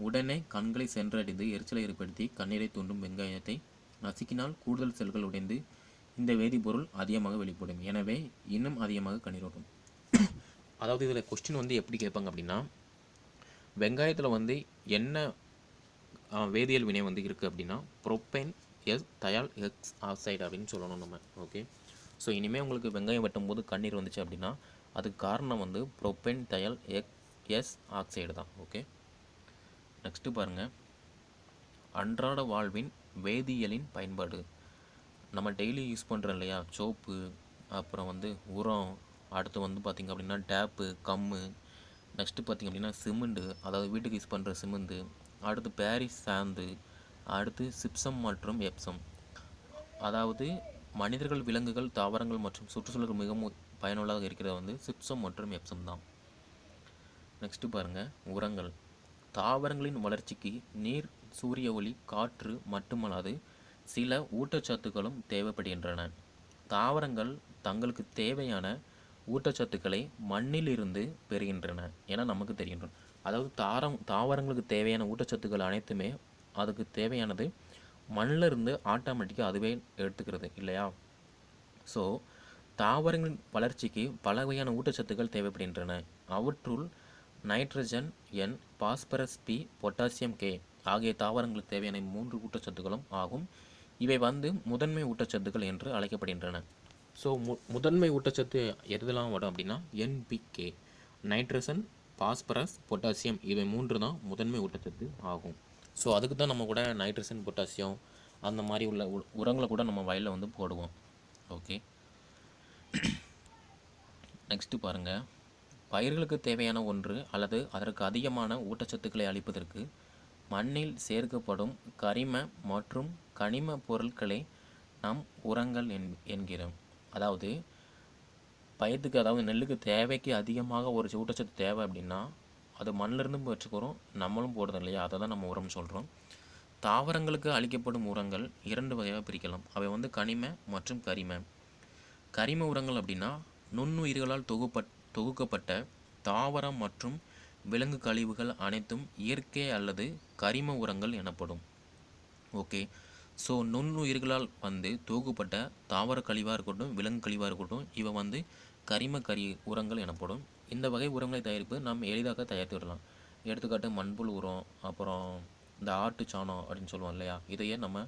உடனே கண்களை சென்றடைந்து எரிச்சலை ஏற்படுத்தி கண்ணீரை தூண்டும் வெங்காயத்தை நசுக்கினால் கூடுதல் செல்கள் உடைந்து இந்த வேதிப்பொருள் அதிகமாக வெளிப்படும். எனவே இன்னும் அதிகமாக கண்ணீர் வரும். அதாவது இதில் கொஸ்டின் வந்து எப்படி கேட்பாங்க அப்படின்னா, வெங்காயத்தில் வந்து என்ன வேதியியல் வினை வந்து இருக்குது அப்படின்னா புரோப்பேன் தயால் எக்ஸ் ஆக்சைடு அப்படின்னு சொல்லணும் நம்ம. ஓகே, ஸோ இனிமேல் உங்களுக்கு வெங்காயம் வெட்டும்போது கண்ணீர் வந்துச்சு அப்படின்னா அதுக்கு காரணம் வந்து புரோப்பேன் தயால் எஸ் ஆக்சைடு தான். ஓகே, நெக்ஸ்ட்டு பாருங்கள், அன்றாட வாழ்வின் வேதியியலின் பயன்பாடு. நம்ம டெய்லி யூஸ் பண்ணுறோம் இல்லையா, சோப்பு, அப்புறம் வந்து உரம், அடுத்து வந்து பார்த்திங்க அப்படின்னா டேப்பு, கம்மு, நெக்ஸ்ட்டு பார்த்திங்க அப்படின்னா சிமெண்ட்டு, அதாவது வீட்டுக்கு யூஸ் பண்ணுற சிமெண்ட்டு, அடுத்து பாரிஸ் சாந்து, அடுத்து சிப்சம் மற்றும் எப்சம். அதாவது மனிதர்கள், விலங்குகள், தாவரங்கள் மற்றும் சுற்றுச்சூழலுக்கு மிகவும் பயனுள்ளதாக இருக்கிறது வந்து சிப்சம் மற்றும் எப்சம் தான். நெக்ஸ்ட்டு பாருங்கள், உரங்கள். தாவரங்களின் வளர்ச்சிக்கு நீர், சூரிய ஒளி, காற்று மட்டுமல்லாது சில ஊட்டச்சத்துக்களும் தேவைப்படுகின்றன. தாவரங்கள் தங்களுக்கு தேவையான ஊட்டச்சத்துக்களை மண்ணிலிருந்து பெறுகின்றன என நமக்கு தெரிகின்றன. அதாவது தாவரங்களுக்கு தேவையான ஊட்டச்சத்துக்கள் அனைத்துமே அதுக்கு தேவையானது மண்ணிலிருந்து ஆட்டோமேட்டிக்காக அதுவே எடுத்துக்கிறது இல்லையா. ஸோ தாவரங்களின் வளர்ச்சிக்கு பல வகையான ஊட்டச்சத்துக்கள் தேவைப்படுகின்றன. அவற்றுள் nitrogen N, phosphorus P, potassium K ஆகிய தாவரங்களுக்கு தேவையான 3 ஊட்டச்சத்துக்களும் ஆகும். இவை வந்து முதன்மை ஊட்டச்சத்துக்கள் என்று அழைக்கப்படுகின்றன. ஸோ முதன்மை ஊட்டச்சத்து எதெல்லாம் வரும் அப்படின்னா NPK, நைட்ரஜன், பாஸ்பரஸ், பொட்டாசியம், இவை 3 தான் முதன்மை ஊட்டச்சத்து ஆகும். ஸோ அதுக்கு தான் நம்ம கூட நைட்ரஜன், பொட்டாசியம் அந்த மாதிரி உள்ள உரங்களை கூட நம்ம வயலில் வந்து போடுவோம். ஓகே, நெக்ஸ்ட்டு பாருங்கள், பயிர்களுக்கு தேவையான ஒன்று அல்லது அதற்கு அதிகமான ஊட்டச்சத்துக்களை அளிப்பதற்கு மண்ணில் சேர்க்கப்படும் கரிம மற்றும் கனிம பொருட்களை நாம் உரங்கள் என்கிறோம். அதாவது பயிருக்கு, அதாவது நெல்லுக்கு தேவைக்கு அதிகமாக ஒரு ஊட்டச்சத்து தேவை அப்படின்னா அது மண்ணிலிருந்து வச்சுக்கிறோம், நம்மளும் போடுறோம் இல்லையா, அதை தான் நம்ம உரம் சொல்கிறோம். தாவரங்களுக்கு அளிக்கப்படும் உரங்கள் 2 வகையாக பிரிக்கலாம். அவை வந்து கனிம மற்றும் கரிம. கரிம உரங்கள் அப்படின்னா நுண்ணுயிர்களால் தொகுக்கப்பட்ட தாவரம் மற்றும் விலங்கு கழிவுகள் அனைத்தும் இயற்கை அல்லது கரிம உரங்கள் எனப்படும். ஓகே, ஸோ நுண்ணுயிர்களால் வந்து தொகுக்கப்பட்ட தாவர கழிவாக இருக்கட்டும், விலங்கு கழிவாக இருக்கட்டும், இவை வந்து கரிம உரங்கள் எனப்படும். இந்த வகை உரங்களை தயாரிப்பு நாம் எளிதாக தயாரித்து விடலாம். எடுத்துக்காட்டு மண்புழு உரம், அப்புறம் இந்த ஆட்டு சாணம் அப்படின்னு சொல்லுவோம் இல்லையா, இதையே நம்ம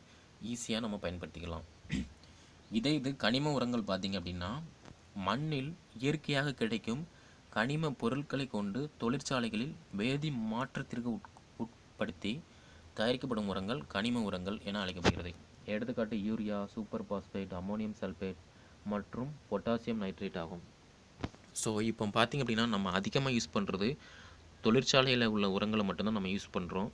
ஈஸியாக நம்ம பயன்படுத்திக்கலாம். இது கனிம உரங்கள் பார்த்தீங்க அப்படின்னா மண்ணில் இயற்கையாக கிடைக்கும் கனிம பொருட்களை கொண்டு தொழிற்சாலைகளில் வேதி மாற்றத்திற்கு உட்படுத்தி தயாரிக்கப்படும் உரங்கள் கனிம உரங்கள் என அழைக்கப்படுகிறது. எடுத்துக்காட்டு urea, super phosphate, ammonium sulphate மற்றும் பொட்டாசியம் நைட்ரேட் ஆகும். ஸோ இப்போ பார்த்திங்க அப்படின்னா நம்ம அதிகமாக யூஸ் பண்ணுறது தொழிற்சாலையில் உள்ள உரங்களை மட்டும்தான் நம்ம யூஸ் பண்ணுறோம்.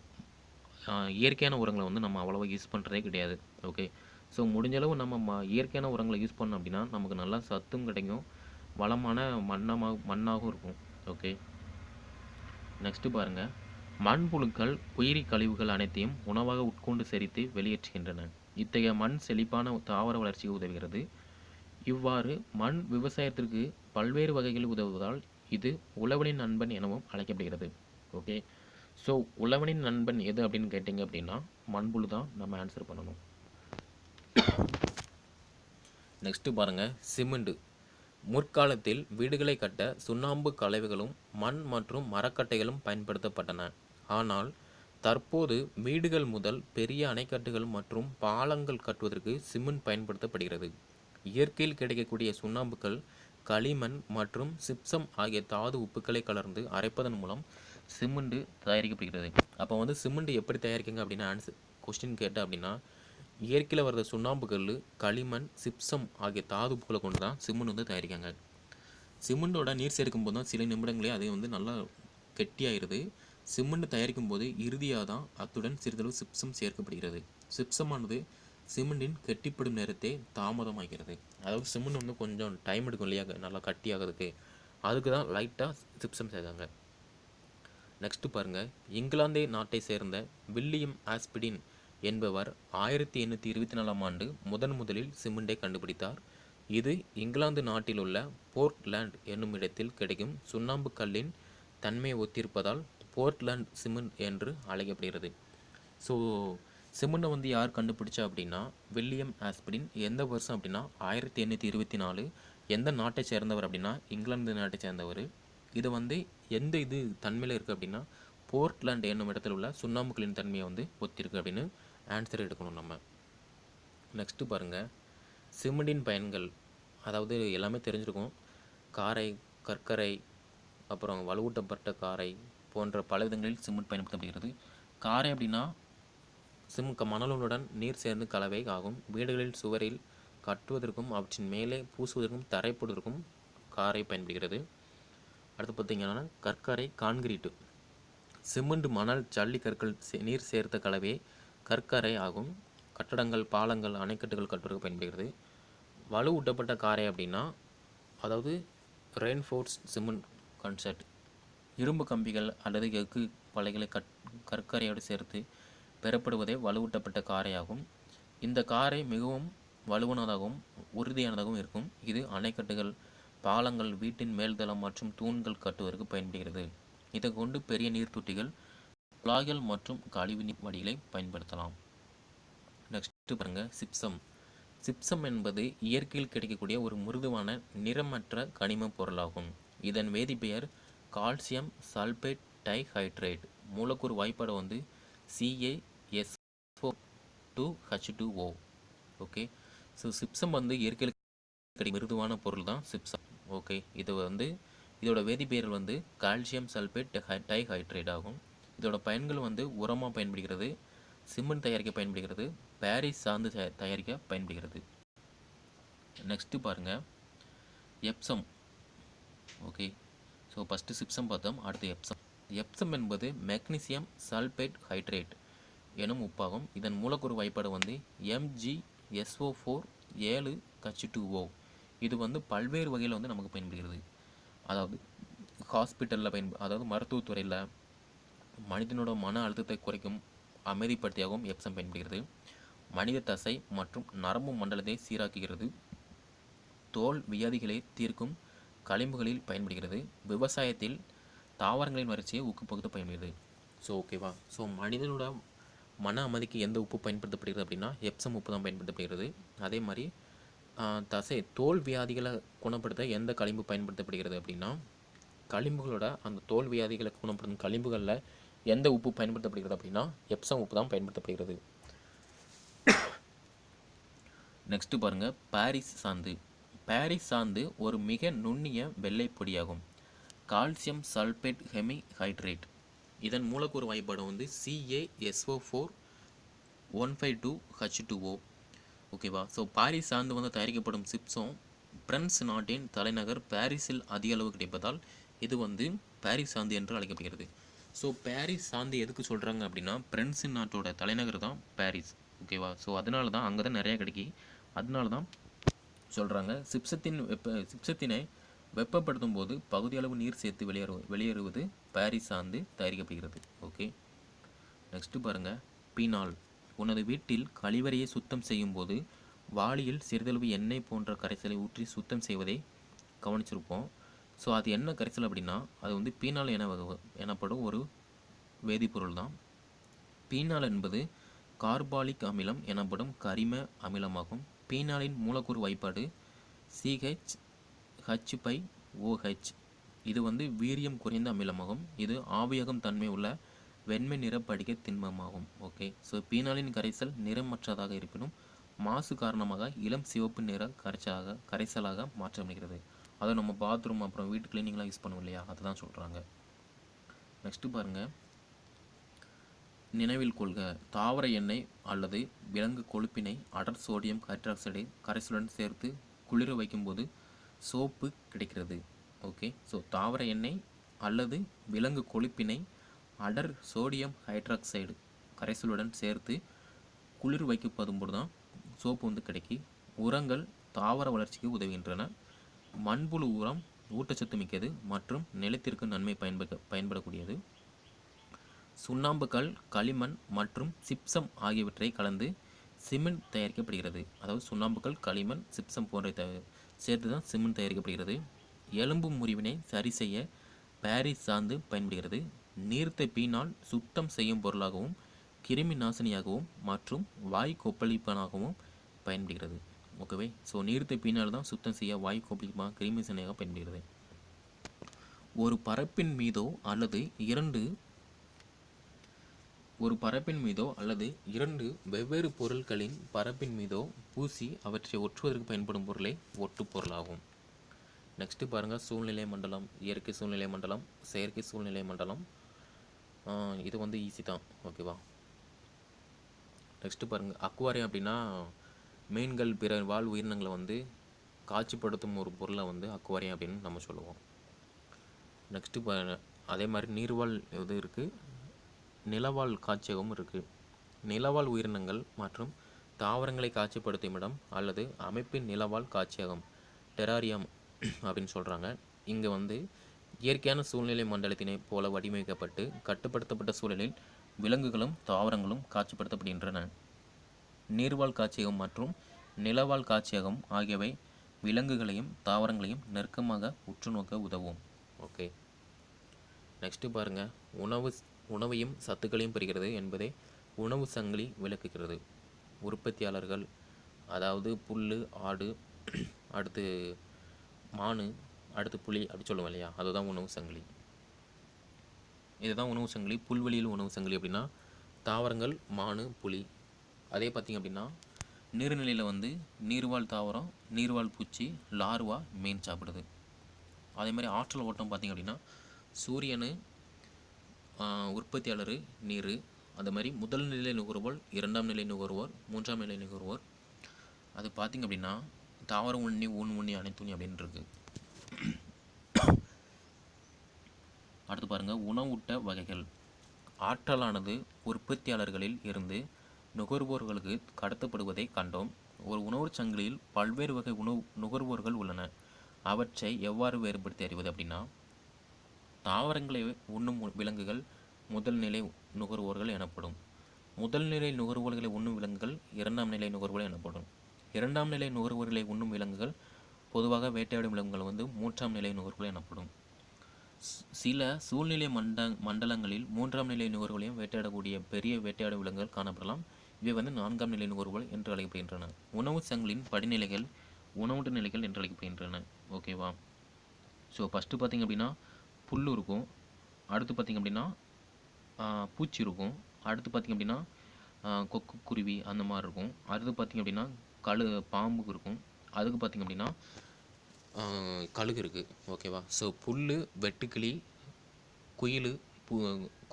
இயற்கையான உரங்களை வந்து நம்ம அவ்வளோவா யூஸ் பண்ணுறதே கிடையாது. ஓகே, ஸோ முடிஞ்சளவு நம்ம இயற்கையான உரங்களை யூஸ் பண்ணோம் அப்படின்னா நமக்கு நல்லா சத்தும் கிடைக்கும், வளமான மண்ணாகவும் இருக்கும். ஓகே, நெக்ஸ்ட்டு பாருங்கள், மண்புழுக்கள் உயிரி கழிவுகள் அனைத்தையும் உணவாக உட்கொண்டு செரித்து வெளியேற்றுகின்றன. இத்தகைய மண் செழிப்பான தாவர வளர்ச்சிக்கு உதவுகிறது. இவ்வாறு மண் விவசாயத்திற்கு பல்வேறு வகைகளில் உதவுவதால் இது உழவனின் நண்பன் எனவும் அழைக்கப்படுகிறது. ஓகே, ஸோ உழவனின் நண்பன் எது அப்படின்னு கேட்டிங்க அப்படின்னா மண்புழு தான் நம்ம ஆன்சர் பண்ணணும். நெக்ஸ்ட்டு பாருங்கள், சிமெண்ட். முற்காலத்தில் வீடுகளை கட்ட சுண்ணாம்பு கலவைகளும் மண் மற்றும் மரக்கட்டைகளும் பயன்படுத்தப்பட்டன. ஆனால் தற்போது வீடுகள் முதல் பெரிய அணைக்கட்டுகள் மற்றும் பாலங்கள் கட்டுவதற்கு சிமெண்ட் பயன்படுத்தப்படுகிறது. இயற்கையில் கிடைக்கக்கூடிய சுண்ணாம்புகள், களிமண் மற்றும் சிப்சம் ஆகிய தாது உப்புக்களை கலந்து அரைப்பதன் மூலம் சிமெண்ட் தயாரிக்கப்படுகிறது. அப்போ வந்து சிமெண்ட் எப்படி தயாரிக்குங்க அப்படின்னு ஆன்சர் கொஸ்டின் கேட்டால் அப்படின்னா இயற்கையில் வர்ற சுண்ணாம்புக்கல், களிமண், சிப்சம் ஆகிய தாது உப்புகளை கொண்டு தான் சிமெண்ட் வந்து தயாரிக்காங்க. சிமெண்டோட நீர் சேர்க்கும் போது தான் சில நிமிடங்களே அது வந்து நல்லா கெட்டியாயிருது. சிமெண்ட் தயாரிக்கும் போது இறுதியாக தான் அத்துடன் சிறிதளவு சிப்சம் சேர்க்கப்படுகிறது. சிப்சமானது சிமெண்டின் கெட்டிப்படும் நேரத்தை தாமதமாகிறது. அதாவது சிமெண்ட் வந்து கொஞ்சம் டைம் எடுக்கும் இல்லையா நல்லா கட்டியாகிறதுக்கு, அதுக்கு தான் லைட்டாக சிப்சம் சேர்க்காங்க. நெக்ஸ்ட்டு பாருங்கள், இங்கிலாந்து நாட்டை சேர்ந்த வில்லியம் ஆஸ்பிடின் என்பவர் 1824ஆம் ஆண்டு முதலில் சிமெண்டை கண்டுபிடித்தார். இது இங்கிலாந்து நாட்டில் உள்ள போர்ட்லாண்ட் என்னும் இடத்தில் கிடைக்கும் சுண்ணாம்பு கல்லின் தன்மையை ஒத்திருப்பதால் போர்ட்லாண்ட் சிமெண்ட் என்று அழைக்கப்படுகிறது. ஸோ சிமெண்டை வந்து யார் கண்டுபிடிச்சா அப்படின்னா வில்லியம் ஆஸ்பிடின். எந்த வருஷம் அப்படின்னா 1824. எந்த நாட்டை சேர்ந்தவர் அப்படின்னா இங்கிலாந்து நாட்டை சேர்ந்தவர். இது வந்து எந்த தன்மையில் இருக்குது அப்படின்னா போர்ட்லாண்ட் என்னும் இடத்துல உள்ள சுண்ணாம்புகளின் தன்மையை வந்து ஒத்திருக்கு அப்படின்னு ஆன்சர் எடுக்கணும் நம்ம. நெக்ஸ்ட்டு பாருங்கள், சிமெண்டின் பயன்கள். அதாவது எல்லாமே தெரிஞ்சிருக்கும். காரை, கற்கரை, அப்புறம் வலுவூட்டப்பட்ட காரை போன்ற பல விதங்களில் சிமெண்ட் பயன்படுத்தப்படுகிறது. காரை அப்படின்னா மணலுடன் நீர் சேர்ந்து கலவை ஆகும். வீடுகளில் சுவரில் கட்டுவதற்கும் அவற்றின் மேலே பூசுவதற்கும் தரைப்படுவதற்கும் காரை பயன்படுகிறது. அடுத்து பார்த்திங்கன்னா கற்கரை, கான்கிரீட்டு. சிமெண்ட், மணல், ஜல்லி கற்கள் நீர் சேர்த்த கலவை கற்கரை ஆகும். கட்டடங்கள், பாலங்கள், அணைக்கட்டுகள் கட்டுவதற்கு பயன்படுகிறது. வலுவூட்டப்பட்ட காரை அப்படின்னா அதாவது ரெயின்ஃபோர்ஸ் சிமெண்ட் கான்செப்ட். இரும்பு கம்பிகள் அல்லது எஃகு பலைகளை கற்கரையோடு சேர்த்து பெறப்படுவதே வலுவூட்டப்பட்ட காரையாகும். இந்த காரை மிகவும் வலுவானதாகவும் உறுதியானதாகவும் இருக்கும். இது அணைக்கட்டுகள், பாலங்கள், வீட்டின் மேல்தளம் மற்றும் தூண்கள் கட்டுவதற்கு பயன்படுகிறது. இதை கொண்டு பெரிய நீர்த்தொட்டிகள், குழாய்கள் மற்றும் கழிவுநீர் வடிகளை பயன்படுத்தலாம். நெக்ஸ்ட் பாருங்க, சிப்சம். சிப்சம் என்பது இயற்கையில் கிடைக்கக்கூடிய ஒரு மிருதுவான நிறமற்ற கனிம பொருளாகும். இதன் வேதிப்பெயர் கால்சியம் சல்பேட் டைஹைட்ரேட். மூலக்கூறு வாய்ப்பாடு வந்து CaSO2H2O. ஓகே, ஸோ சிப்சம் வந்து இயற்கையில் கிடைக்கும் மிருதுவான பொருள் தான் சிப்சம். ஓகே, இதோட வேதிப்பெயர்கள் வந்து கால்சியம் சல்பேட் டைஹைட்ரேட் ஆகும். இதோட பயன்கள் வந்து உரமாக பயன்படுகிறது, சிமெண்ட் தயாரிக்க பயன்படுகிறது, பாரிஸ் சார்ந்து தயாரிக்க பயன்படுகிறது. நெக்ஸ்ட்டு பாருங்கள், Epsom. Okay, so first gypsum பார்த்தோம், அடுத்து எப்சம். எப்சம் என்பது மெக்னீசியம் சல்பேட் ஹைட்ரேட் எனும் உப்பாகும். இதன் மூலக்கூறு வாய்ப்பாடு வந்து MgSO4 7H2O. இது வந்து பல்வேறு வகையில் வந்து நமக்கு பயன்படுகிறது. அதாவது ஹாஸ்பிட்டலில் அதாவது மருத்துவத்துறையில் மனிதனோட மன அழுத்தத்தை குறைக்கும் அமைதிப்படுத்தியாகவும் எப்சம் பயன்படுகிறது. மனித தசை மற்றும் நரம்பு மண்டலத்தை சீராக்குகிறது. தோல் வியாதிகளை தீர்க்கும் களிம்புகளில் பயன்படுகிறது. விவசாயத்தில் தாவரங்களின் வறட்சியை ஊக்குவிக்க பயன்படுகிறது. ஸோ ஓகேவா, ஸோ மனிதனோட மன அமைதிக்கு எந்த உப்பு பயன்படுத்தப்படுகிறது அப்படின்னா எப்சம் உப்பு தான் பயன்படுத்தப்படுகிறது. அதே மாதிரி தோல் வியாதிகளை குணப்படுத்த எந்த களிம்பு பயன்படுத்தப்படுகிறது அப்படின்னா களிம்புகளோட அந்த தோல் வியாதிகளை குணப்படுத்தும் களிம்புகளில் எந்த உப்பு பயன்படுத்தப்படுகிறது அப்படின்னா எப்சம் உப்பு தான் பயன்படுத்தப்படுகிறது. நெக்ஸ்ட்டு பாருங்கள் பாரிஸ் சாந்து. பாரிஸ் சாந்து ஒரு மிக நுண்ணிய வெள்ளை பொடியாகும். Calcium sulphate hemihydrate. இதன் மூலக்கூறு வாய்ப்பாடு வந்து CaSO4 152H2O. ஓகேவா? ஸோ பாரிஸ் சாந்து வந்து தயாரிக்கப்படும் சிப்ஸும் பிரான்ஸ் நாட்டின் தலைநகர் பாரிஸில் அதிக அளவு கிடைப்பதால் இது வந்து பாரிஸ் சாந்து என்று அழைக்கப்படுகிறது. ஸோ பாரிஸ் சாந்து எதுக்கு சொல்கிறாங்க அப்படின்னா, பிரான்ஸ் நாட்டோட தலைநகர் தான் பாரிஸ். ஓகேவா? ஸோ அதனால தான் அங்கே தான் நிறையா கிடைக்கி, அதனால தான் சொல்கிறாங்க. சிப்சத்தினை வெப்பப்படுத்தும் போது பகுதியளவு நீர் சேர்த்து வெளியேறுவது பாரிஸ் சாந்து தயாரிக்கப்படுகிறது. ஓகே, நெக்ஸ்ட்டு பாருங்கள் பீனால். உனது வீட்டில் கழிவறையை சுத்தம் செய்யும் போது வாளியில் சிறிதளவு எண்ணெய் போன்ற கரைசலை ஊற்றி சுத்தம் செய்வதை கவனிச்சிருப்போம். ஸோ அது என்ன கரைசல் அப்படின்னா, அது வந்து பீனால் எனப்படும் ஒரு வேதிப்பொருள் தான். பீனால் என்பது கார்பாலிக் அமிலம் எனப்படும் கரிம அமிலமாகும். பீனாலின் மூலக்கூறு வாய்ப்பாடு CH(H)OH. இது வந்து வீரியம் குறைந்த அமிலமாகும். இது ஆவியாகும் தன்மை உள்ள வெண்மை நிற படிக திண்மமாகும். ஓகே, ஸோ பீனாலின் கரைசல் நிறமற்றதாக இருப்பினும் மாசு காரணமாக இளம் சிவப்பு நிற கரைசலாக மாற்றப்படுகிறது. அதை நம்ம பாத்ரூம் அப்புறம் வீட்டு கிளீனிங்லாம் யூஸ் பண்ணுவோம் இல்லையா, அதுதான் சொல்கிறாங்க. நெக்ஸ்ட்டு பாருங்கள், நினைவில் கொள்க, தாவர எண்ணெய் அல்லது விலங்கு கொழுப்பினை அடர் சோடியம் ஹைட்ராக்சைடை கரைசலுடன் சேர்த்து குளிர வைக்கும்போது சோப்பு கிடைக்கிறது. ஓகே, ஸோ தாவர எண்ணெய் அல்லது விலங்கு கொழுப்பினை அடர் சோடியம் ஹைட்ராக்சைடு கரைசலுடன் சேர்த்து குளிர் வைக்கப்படும் போது தான் சோப்பு வந்து கிடைக்கி. உரங்கள் தாவர வளர்ச்சிக்கு உதவுகின்றன. மண்புழு உரம் ஊட்டச்சத்து மிக்கது மற்றும் நிலத்திற்கு நன்மை பயன்படக்கூடியது. சுண்ணாம்புக்கல், களிமண் மற்றும் சிப்சம் ஆகியவற்றை கலந்து சிமெண்ட் தயாரிக்கப்படுகிறது. அதாவது சுண்ணாம்புக்கல், களிமண், சிப்சம் போன்ற சேர்த்து தான் சிமெண்ட் தயாரிக்கப்படுகிறது. எலும்பு முறிவினை சரி செய்ய பாரிஸ் சாந்து பயன்படுகிறது. நீர்த்த பீனால் சுத்தம் செய்யும் பொருளாகவும் கிருமி நாசினியாகவும் மற்றும் வாய் கொப்பளிப்பானாகவும் பயன்படுகிறது. ஓகேவே, ஸோ நீர்த்த பீனால் தான் சுத்தம் செய்ய, வாய் கொப்பளிப்பாக, கிருமி நாசினியாக பயன்படுகிறது. ஒரு பரப்பின் மீதோ அல்லது இரண்டு வெவ்வேறு பொருட்களின் பரப்பின் மீதோ பூசி அவற்றை ஒற்றுவதற்கு பயன்படும் பொருளே ஒட்டு பொருளாகும். நெக்ஸ்ட்டு பாருங்கள், சூழ்நிலை மண்டலம், இயற்கை சூழ்நிலை மண்டலம், செயற்கை சூழ்நிலை மண்டலம். இது வந்து ஈஸி தான். ஓகேவா? நெக்ஸ்ட்டு பாருங்கள், அக்வாரியம் அப்படின்னா மீன்கள் பிற வாழ் உயிரினங்களை வந்து காட்சிப்படுத்தும் ஒரு பொருளை வந்து அக்வாரியம் அப்படின்னு நம்ம சொல்லுவோம். நெக்ஸ்ட்டு பாருங்கள், அதே மாதிரி நீர்வாழ் இது இருக்குது, நிலவாழ் காட்சியகம் இருக்குது. நிலவாழ் உயிரினங்கள் மற்றும் தாவரங்களை காட்சிப்படுத்தும் இடம் அல்லது அமைப்பின் நிலவாழ் காட்சியகம் டெராரியம் அப்படின்னு சொல்கிறாங்க. இங்கே வந்து இயற்கையான சூழ்நிலை மண்டலத்தினை போல வடிவமைக்கப்பட்டு கட்டுப்படுத்தப்பட்ட சூழலில் விலங்குகளும் தாவரங்களும் காட்சிப்படுத்தப்படுகின்றன. நீர்வாழ் காட்சியகம் மற்றும் நிலவாழ் காட்சியகம் ஆகியவை விலங்குகளையும் தாவரங்களையும் நெருக்கமாக உற்று நோக்க உதவும். ஓகே, நெக்ஸ்ட்டு பாருங்கள், உணவையும் சத்துக்களையும் பெறுகிறது என்பதை உணவு சங்கிலி விளக்குகிறது. உற்பத்தியாளர்கள், அதாவது புல், ஆடு, அடுத்து மான், அடுத்து புலி அப்படி சொல்லுவோம் இல்லையா, அதுதான் உணவு சங்கிலி. இதுதான் உணவு சங்கிலி. புல்வெளியில் உணவு சங்கிலி அப்படின்னா தாவரங்கள், மான், புலி. அதே பார்த்திங்க அப்படின்னா நீர்நிலையில் வந்து நீர்வாழ் தாவரம், நீர்வாழ் பூச்சி, லார்வா, மீன் சாப்பிடுது. அதே மாதிரி ஆற்றல் ஓட்டம் பார்த்திங்க அப்படின்னா சூரியனு, உற்பத்தியாளர், நீர். அது மாதிரி முதல் நிலை நுகர்வோர், இரண்டாம் நிலை நுகர்வோர், மூன்றாம் நிலை நுகர்வோர். அது பார்த்திங்க அப்படின்னா தாவர உண்ணி, ஊன் உண்ணி, அனைத்துண்ணி அப்படின்னு இருக்கு. அடுத்து பாருங்கள், உணவூட்ட வகைகள். ஆற்றலானது உற்பத்தியாளர்களில் இருந்து நுகர்வோர்களுக்கு கடத்தப்படுவதை கண்டோம். ஒரு உணவு சங்கிலியில் பல்வேறு வகை நுகர்வோர்கள் உள்ளன. அவற்றை எவ்வாறு வேறுபடுத்தி அறிவது அப்படின்னா, தாவரங்களை உண்ணும் விலங்குகள் முதல் நிலை நுகர்வோர்கள் எனப்படும். முதல் நிலை நுகர்வோர்களை உண்ணும் விலங்குகள் இரண்டாம் நிலை நுகர்வோர்கள் எனப்படும். இரண்டாம் நிலை நுகர்வோர்களை உண்ணும் விலங்குகள் பொதுவாக வேட்டையாடும் விலங்குகள் வந்து மூன்றாம் நிலை நுகர்வோர்கள் எனப்படும். சில சூழ்நிலை மண்டலங்களில் மூன்றாம் நிலை நுகர்வுகளையும் வேட்டையாடக்கூடிய பெரிய வேட்டையாடும் விலங்குகள் காணப்படலாம். இவை வந்து நான்காம் நிலை நுகர்வுகள் என்று அழைக்கப்படுகின்றன. உணவு சங்கிலின் படிநிலைகள் உணவுட்டு நிலைகள் என்று அழைக்கப்படுகின்றன. ஓகேவா? ஸோ ஃபஸ்ட்டு பார்த்திங்க அப்படின்னா புல் இருக்கும், அடுத்து பார்த்திங்க அப்படின்னா பூச்சி இருக்கும், அடுத்து பார்த்திங்க அப்படின்னா கொக்கு, குருவி அந்த மாதிரி இருக்கும். அடுத்து பார்த்திங்க அப்படின்னா பாம்புக்கு இருக்கும். அதுக்கு பார்த்திங்க அப்படின்னா கழுகு இருக்குது. ஓகேவா? ஸோ புல், வெட்டுக்கிளி, குயில்,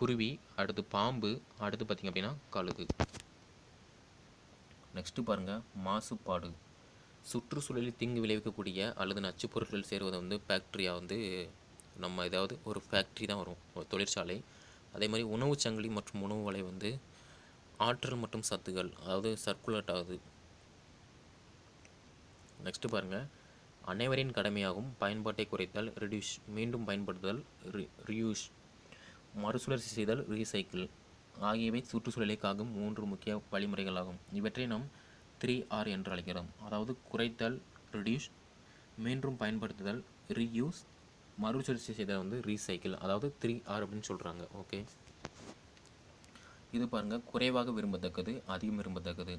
குருவி, அடுத்து பாம்பு, அடுத்து பார்த்திங்க அப்படின்னா கழுகு. நெக்ஸ்ட்டு பாருங்கள், மாசுபாடு. சுற்றுச்சூழலில் தீங்கு விளைவிக்கக்கூடிய அல்லது நச்சுப் பொருட்கள் சேருவது வந்து பாக்டீரியா வந்து நம்ம ஏதாவது ஒரு ஃபேக்ட்ரி தான் வரும், ஒரு தொழிற்சாலை. அதே மாதிரி உணவு சங்கிலி மற்றும் உணவு வலை வந்து ஆற்றல் மற்றும் சத்துக்கள், அதாவது சர்க்குலேட் ஆகுது. நெக்ஸ்ட்டு பாருங்கள், அனைவரின் கடமையாகும் பயன்பாட்டை குறைத்தல், ரெடியூஸ், மீண்டும் பயன்படுத்துதல், ரியூஸ், மறுசுழற்சி செய்தல், ரீசைக்கிள் ஆகியவை சுற்றுச்சூழலை காக்கும் 3 முக்கிய வழிமுறைகளாகும். இவற்றை நாம் 3R என்று அழைக்கிறோம். அதாவது குறைத்தல், ரெடியூஸ், மீண்டும் பயன்படுத்துதல், ரீயூஸ், மறுசுழற்சி செய்தல் வந்து ரீசைக்கிள். அதாவது 3R அப்படின்னு சொல்கிறாங்க. ஓகே, இது பாருங்கள், குறைவாக விரும்பத்தக்கது, அதிகம் விரும்பத்தக்கது.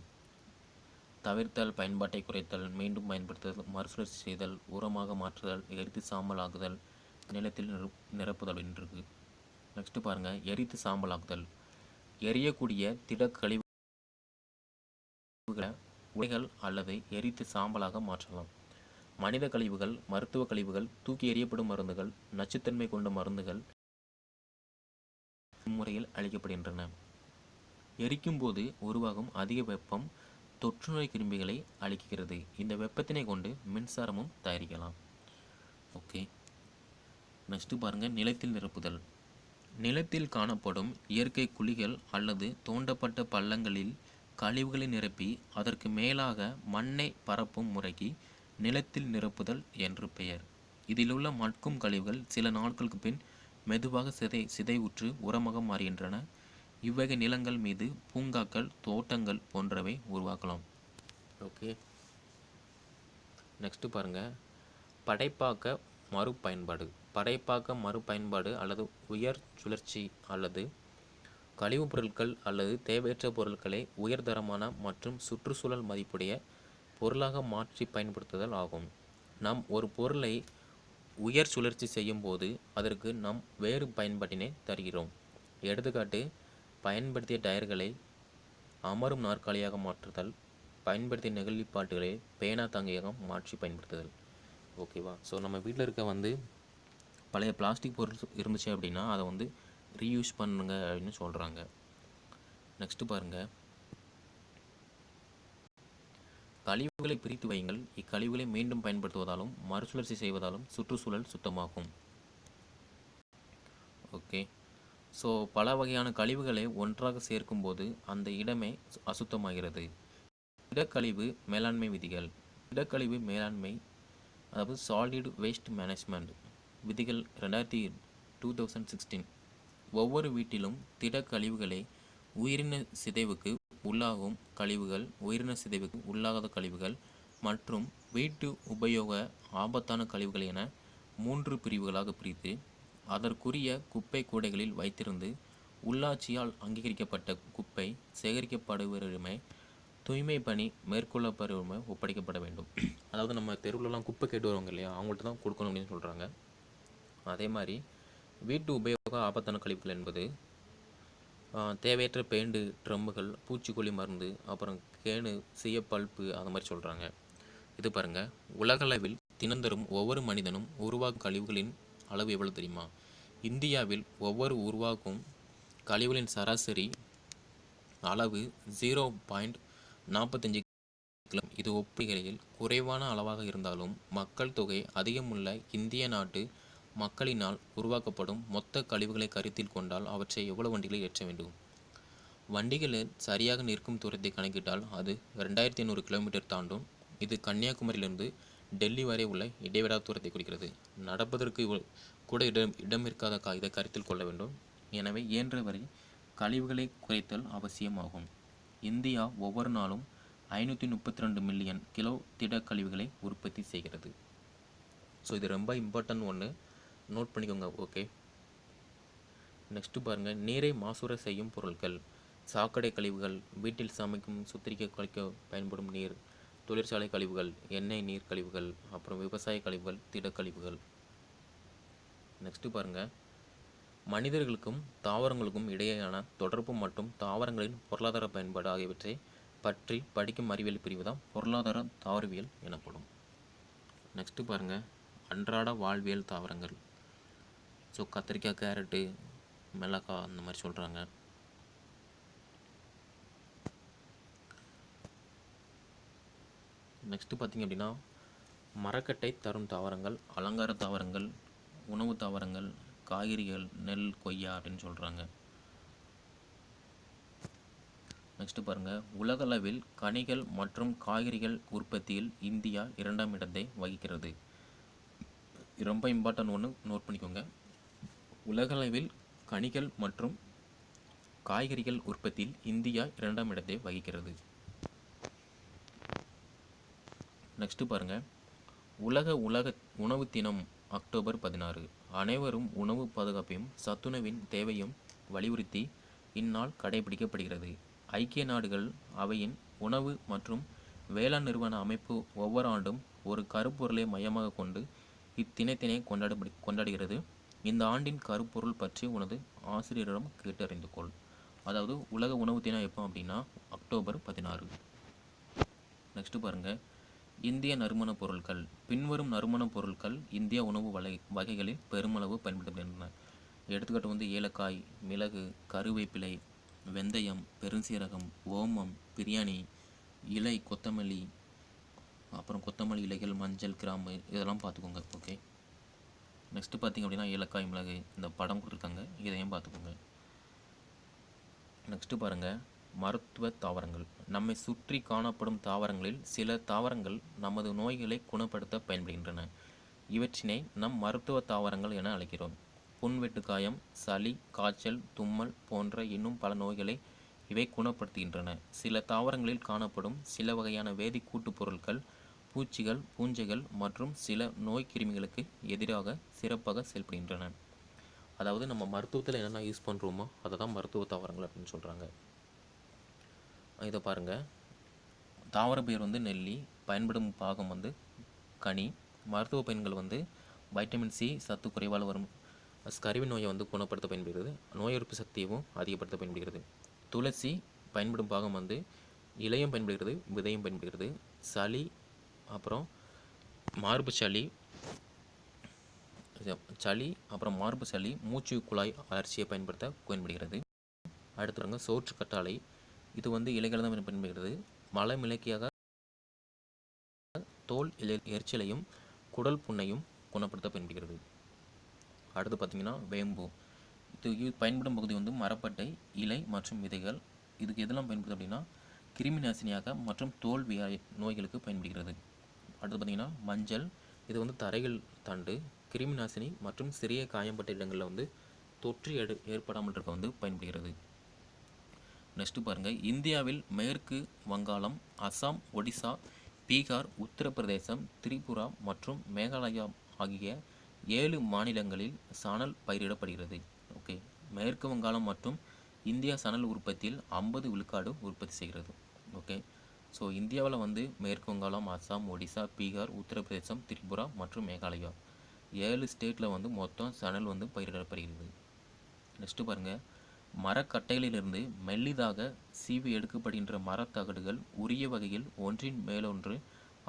தவிர்த்தல், பயன்பாட்டை குறைத்தல், மீண்டும் பயன்படுத்துதல், மறுசுழற்சி செய்தல், உரமாக மாற்றுதல், எரித்து சாம்பல் ஆக்குதல், நிலத்தில் நிரப்புதல் என்று. நெக்ஸ்ட்டு பாருங்கள், எரித்து சாம்பல் ஆக்குதல். எரியக்கூடிய திடக்கழிவுகளை உலைகள் அல்லது எரித்து சாம்பலாக மாற்றலாம். மனித கழிவுகள், மருத்துவ கழிவுகள், தூக்கி எறியப்படும் மருந்துகள், நச்சுத்தன்மை கொண்ட மருந்துகள் இம்முறையில் அளிக்கப்படுகின்றன. எரிக்கும் போது உருவாகும் அதிக வெப்பம் தொற்றுநோய் கிருமிகளை அளிக்கிறது. இந்த வெப்பத்தினை கொண்டு மின்சாரமும் தயாரிக்கலாம். ஓகே, நெக்ஸ்ட்டு பாருங்கள், நிலத்தில் நிரப்புதல். நிலத்தில் காணப்படும் இயற்கை குழிகள் அல்லது தோண்டப்பட்ட பள்ளங்களில் கழிவுகளை நிரப்பி அதற்கு மேலாக மண்ணை பரப்பும் முறைக்கு நிலத்தில் நிரப்புதல் என்று பெயர். இதிலுள்ள மட்கும் கழிவுகள் சில நாட்களுக்கு பின் மெதுவாக சிதைவுற்று உரமாக மாறுகின்றன. இவ்வகை நிலங்கள் மீது பூங்காக்கள், தோட்டங்கள் போன்றவை உருவாக்கலாம். ஓகே, நெக்ஸ்ட்டு பாருங்கள், படைப்பாக்க மறுபயன்பாடு. படைப்பாக்க மறுபயன்பாடு அல்லது உயர் சுழற்சி அல்லது கழிவுப் பொருட்கள் அல்லது தேவையற்ற பொருட்களை உயர்தரமான மற்றும் சுற்றுச்சூழல் மதிப்புடைய பொருளாக மாற்றி பயன்படுத்துதல் ஆகும். நாம் ஒரு பொருளை உயர் சுழற்சி செய்யும் போது அதற்கு நாம் வேறு பயன்பாட்டினை தருகிறோம். எடுத்துக்காட்டு, பயன்படுத்திய டயர்களை அமரும் நாற்காலியாக மாற்றுதல், பயன்படுத்திய நெகிழிப்பாட்டுகளை பேனா தாங்கியாக மாற்றி பயன்படுத்துதல். ஓகேவா? ஸோ நம்ம வீட்டில் இருக்க வந்து பழைய பிளாஸ்டிக் பொருள் இருந்துச்சு அப்படின்னா அதை வந்து ரீயூஸ் பண்ணுங்க அப்படின்னு சொல்கிறாங்க. நெக்ஸ்ட்டு பாருங்கள், கழிவுகளை பிரித்து வையுங்கள். இக்கழிவுகளை மீண்டும் பயன்படுத்துவதாலும் மறுசுழற்சி செய்வதாலும் சுற்றுச்சூழல் சுத்தமாகும். ஓகே, ஸோ பல வகையான கழிவுகளை ஒன்றாக சேர்க்கும்போது அந்த இடமே அசுத்தமாகிறது. திடக்கழிவு மேலாண்மை விதிகள். திடக்கழிவு மேலாண்மை, அதாவது சாலிட் வேஸ்ட் மேனேஜ்மெண்ட் விதிகள் 2016. ஒவ்வொரு வீட்டிலும் திட கழிவுகளை உயிரின சிதைவுக்கு உள்ளாகும் கழிவுகள், உயிரின சிதைவுக்கு உள்ளாகாத கழிவுகள் மற்றும் வீட்டு உபயோக ஆபத்தான கழிவுகள் என 3 பிரிவுகளாக பிரித்து அதற்குரிய குப்பை கூடைகளில் வைத்திருந்து உள்ளாட்சியால் அங்கீகரிக்கப்பட்ட குப்பை சேகரிக்கப்படுவதுமே தூய்மை பணி மேற்கொள்ளப்படுவதுமே ஒப்படைக்கப்பட வேண்டும். அதாவது நம்ம தெருவிலலாம் குப்பை கேட்டு வருவாங்க இல்லையா, அவங்கள்ட்ட தான் கொடுக்கணும் அப்படின்னு சொல்கிறாங்க. அதே மாதிரி வீட்டு உபயோக ஆபத்தான கழிவுகள் என்பது தேவையற்ற பெயிண்டு, ட்ரம்முகள், பூச்சிக்கொல்லி மருந்து, அப்புறம் கேனு, பல்ப்பு, அந்த மாதிரி சொல்கிறாங்க. இது பாருங்கள், உலகளவில் தினந்தரும் ஒவ்வொரு மனிதனும் உருவாக்கும் கழிவுகளின் அளவு எவ்வளோ தெரியுமா? இந்தியாவில் ஒவ்வொரு உருவாக்கும் கழிவுகளின் சராசரி அளவு 0.45 கிலோ. இது ஒப்பிடுகையில் குறைவான அளவாக இருந்தாலும் மக்கள் தொகை அதிகமுள்ள இந்திய நாட்டு மக்களினால் உருவாக்கப்படும் மொத்த கழிவுகளை கருத்தில் கொண்டால் அவற்றை எவ்வளவு வண்டிகளை ஏற்ற வேண்டும்? வண்டிகளில் சரியாக நிற்கும் தூரத்தை கணக்கிட்டால் அது 2500 கிலோமீட்டர் தாண்டும். இது கன்னியாகுமரியிலிருந்து டெல்லி வரை உள்ள இடைவிடாத தூரத்தை குறிக்கிறது. நடப்பதற்கு கூட இடம் இருக்காத இதை கருத்தில் கொள்ள வேண்டும். எனவே இயன்றவரை கழிவுகளை குறைத்தல் அவசியமாகும். இந்தியா ஒவ்வொரு நாளும் 532 மில்லியன் கிலோ திட கழிவுகளை உற்பத்தி செய்கிறது. ஸோ இது ரொம்ப இம்பார்ட்டன்ட் ஒன்று, நோட் பண்ணிக்கோங்க. ஓகே, நெக்ஸ்ட்டு பாருங்கள், நீரை மாசுற செய்யும் பொருட்கள். சாக்கடை கழிவுகள், வீட்டில் சமைக்கும் சுத்திரிக்க கழிக்க பயன்படும் நீர், தொழிற்சாலை கழிவுகள், எண்ணெய் நீர் கழிவுகள், அப்புறம் விவசாய கழிவுகள், திடக்கழிவுகள். நெக்ஸ்ட்டு பாருங்கள், மனிதர்களுக்கும் தாவரங்களுக்கும் இடையேயான தொடர்பு மற்றும் தாவரங்களின் பொருளாதார பயன்பாடு ஆகியவற்றை பற்றி படிக்கும் அறிவியல் பிரிவு தான் பொருளாதார தாவரவியல் எனப்படும். நெக்ஸ்ட்டு பாருங்கள், அன்றாட வாழ்வியல் தாவரங்கள். ஸோ கத்திரிக்காய், கேரட்டு, மிளகாய் அந்த மாதிரி சொல்கிறாங்க. நெக்ஸ்ட்டு பார்த்திங்க அப்படின்னா மரக்கட்டை தரும் தாவரங்கள், அலங்கார தாவரங்கள், உணவு தாவரங்கள், காய்கறிகள், நெல், கொய்யா அப்படின்னு சொல்கிறாங்க. நெக்ஸ்ட்டு பாருங்கள், உலகளவில் கனிகள் மற்றும் காய்கறிகள் உற்பத்தியில் இந்தியா 2ஆம் இடத்தை வகிக்கிறது. ரொம்ப இம்பார்ட்டன்ட் ஒன்று, நோட் பண்ணிக்கோங்க. உலகளவில் கனிகள் மற்றும் காய்கறிகள் உற்பத்தியில் இந்தியா 2ஆம் இடத்தை வகிக்கிறது. நெக்ஸ்ட்டு பாருங்கள், உலக உணவு தினம் அக்டோபர் 16. அனைவரும் உணவு பாதுகாப்பையும் சத்துணவின் தேவையும் வலியுறுத்தி இந்நாள் கடைபிடிக்கப்படுகிறது. ஐக்கிய நாடுகள் அவையின் உணவு மற்றும் வேளாண் நிறுவன அமைப்பு ஒவ்வொரு ஆண்டும் ஒரு கருப்பொருளை மையமாக கொண்டு இத்தினத்தினை கொண்டாடுகிறது. இந்த ஆண்டின் கருப்பொருள் பற்றி உனது ஆசிரியரிடம் கேட்டறிந்து கொள். அதாவது உலக உணவு தினம் எப்போ அப்படின்னா அக்டோபர் 16. நெக்ஸ்ட் பாருங்கள், இந்திய நறுமணப் பொருட்கள். பின்வரும் நறுமணப் பொருட்கள் இந்திய உணவு வகைகளில் பெருமளவு பயன்படுத்தப்படுகின்றன. எடுத்துக்காட்டு ஏலக்காய், மிளகு, கருவேப்பிலை, வெந்தயம், பெருஞ்சீரகம், ஓமம், பிரியாணி இலை, கொத்தமல்லி, அப்புறம் கொத்தமல்லி இலைகள், மஞ்சள், கிராம்பு இதெல்லாம் பார்த்துக்கோங்க. ஓகே. நெக்ஸ்ட்டு பார்த்திங்க அப்படின்னா ஏலக்காய், மிளகு இந்த படம் கொடுத்துருக்காங்க, இதையும் பார்த்துக்கோங்க. நெக்ஸ்ட்டு பாருங்கள், மருத்துவ தாவரங்கள். நம்மை சுற்றி காணப்படும் தாவரங்களில் சில தாவரங்கள் நமது நோய்களை குணப்படுத்த பயன்படுகின்றன. இவற்றினை நம் மருத்துவ தாவரங்கள் என அழைக்கிறோம். புண்வெட்டு காயம், சளி, காய்ச்சல், தும்மல் போன்ற இன்னும் பல நோய்களை இவை குணப்படுத்துகின்றன. சில தாவரங்களில் காணப்படும் சில வகையான வேதிக்கூட்டுப் பொருட்கள் பூச்சிகள், பூஞ்சைகள் மற்றும் சில நோய் கிருமிகளுக்கு எதிராக சிறப்பாக செயல்படுகின்றன. அதாவது நம்ம மருத்துவத்தில் என்னென்ன யூஸ் பண்ணுறோமோ அதை தான் மருத்துவ தாவரங்கள் அப்படின்னு சொல்கிறாங்க. இதை பாருங்கள், தாவர பெயர் நெல்லி, பயன்படும் பாகம் கனி. மருத்துவ பயன்கள் வைட்டமின் சி சத்து குறைவால் வரும் ஸ்கர்வி நோயை குணப்படுத்த பயன்படுகிறது. நோய் எதிர்ப்பு சக்தியவும் அதிகப்படுத்த பயன்படுகிறது. துளசி பயன்படும் பாகம் இலையும் பயன்படுகிறது, விதையும் பயன்படுகிறது. சளி, அப்புறம் மார்பு சளி, அப்புறம் மார்பு சளி, மூச்சு குழாய் அலர்ச்சியை பயன்படுத்த பயன்படுகிறது. அடுத்து சோற்று கற்றாழை. இது இலைகள் தான் பயன்படுகிறது. மலமிளக்கியாக தோல் எரிச்சலையும் குடல் புண்ணையும் குணப்படுத்த பயன்படுகிறது. அடுத்து பார்த்திங்கன்னா வேம்பு. இது பயன்படும் பகுதி மரப்பட்டை, இலை மற்றும் விதைகள். இதுக்கு எதெல்லாம் பயன்படுது அப்படின்னா கிருமி நாசினியாக மற்றும் தோல் நோய்களுக்கு பயன்படுகிறது. அடுத்து பார்த்திங்கன்னா மஞ்சள். இது தரைகள் தண்டு, கிருமி நாசினி மற்றும் சிறிய காயம்பட்ட இடங்களில் தொற்று ஏற்படாமல் இருக்க பயன்படுகிறது. நெக்ஸ்ட்டு பாருங்கள், இந்தியாவில் மேற்கு வங்காளம், அசாம், ஒடிசா, பீகார், உத்தரப்பிரதேசம், திரிபுரா மற்றும் மேகாலயா ஆகிய 7 மாநிலங்களில் சணல் பயிரிடப்படுகிறது. ஓகே. மேற்கு வங்காளம் மற்றும் இந்தியா சணல் உற்பத்தியில் 50 விழுக்காடு உற்பத்தி செய்கிறது. ஓகே. ஸோ இந்தியாவில் மேற்கு வங்காளம், அசாம், ஒடிசா, பீகார், உத்தரப்பிரதேசம், திரிபுரா மற்றும் மேகாலயா 7 ஸ்டேட்டில் மொத்தம் சணல் பயிரிடப்படுகிறது. நெக்ஸ்ட்டு பாருங்கள், மரக்கட்டைகளிலிருந்து மெல்லிதாக சீவி எடுக்கப்படுகின்ற மரத்தகடுகள் உரிய வகையில் ஒன்றின் மேலொன்று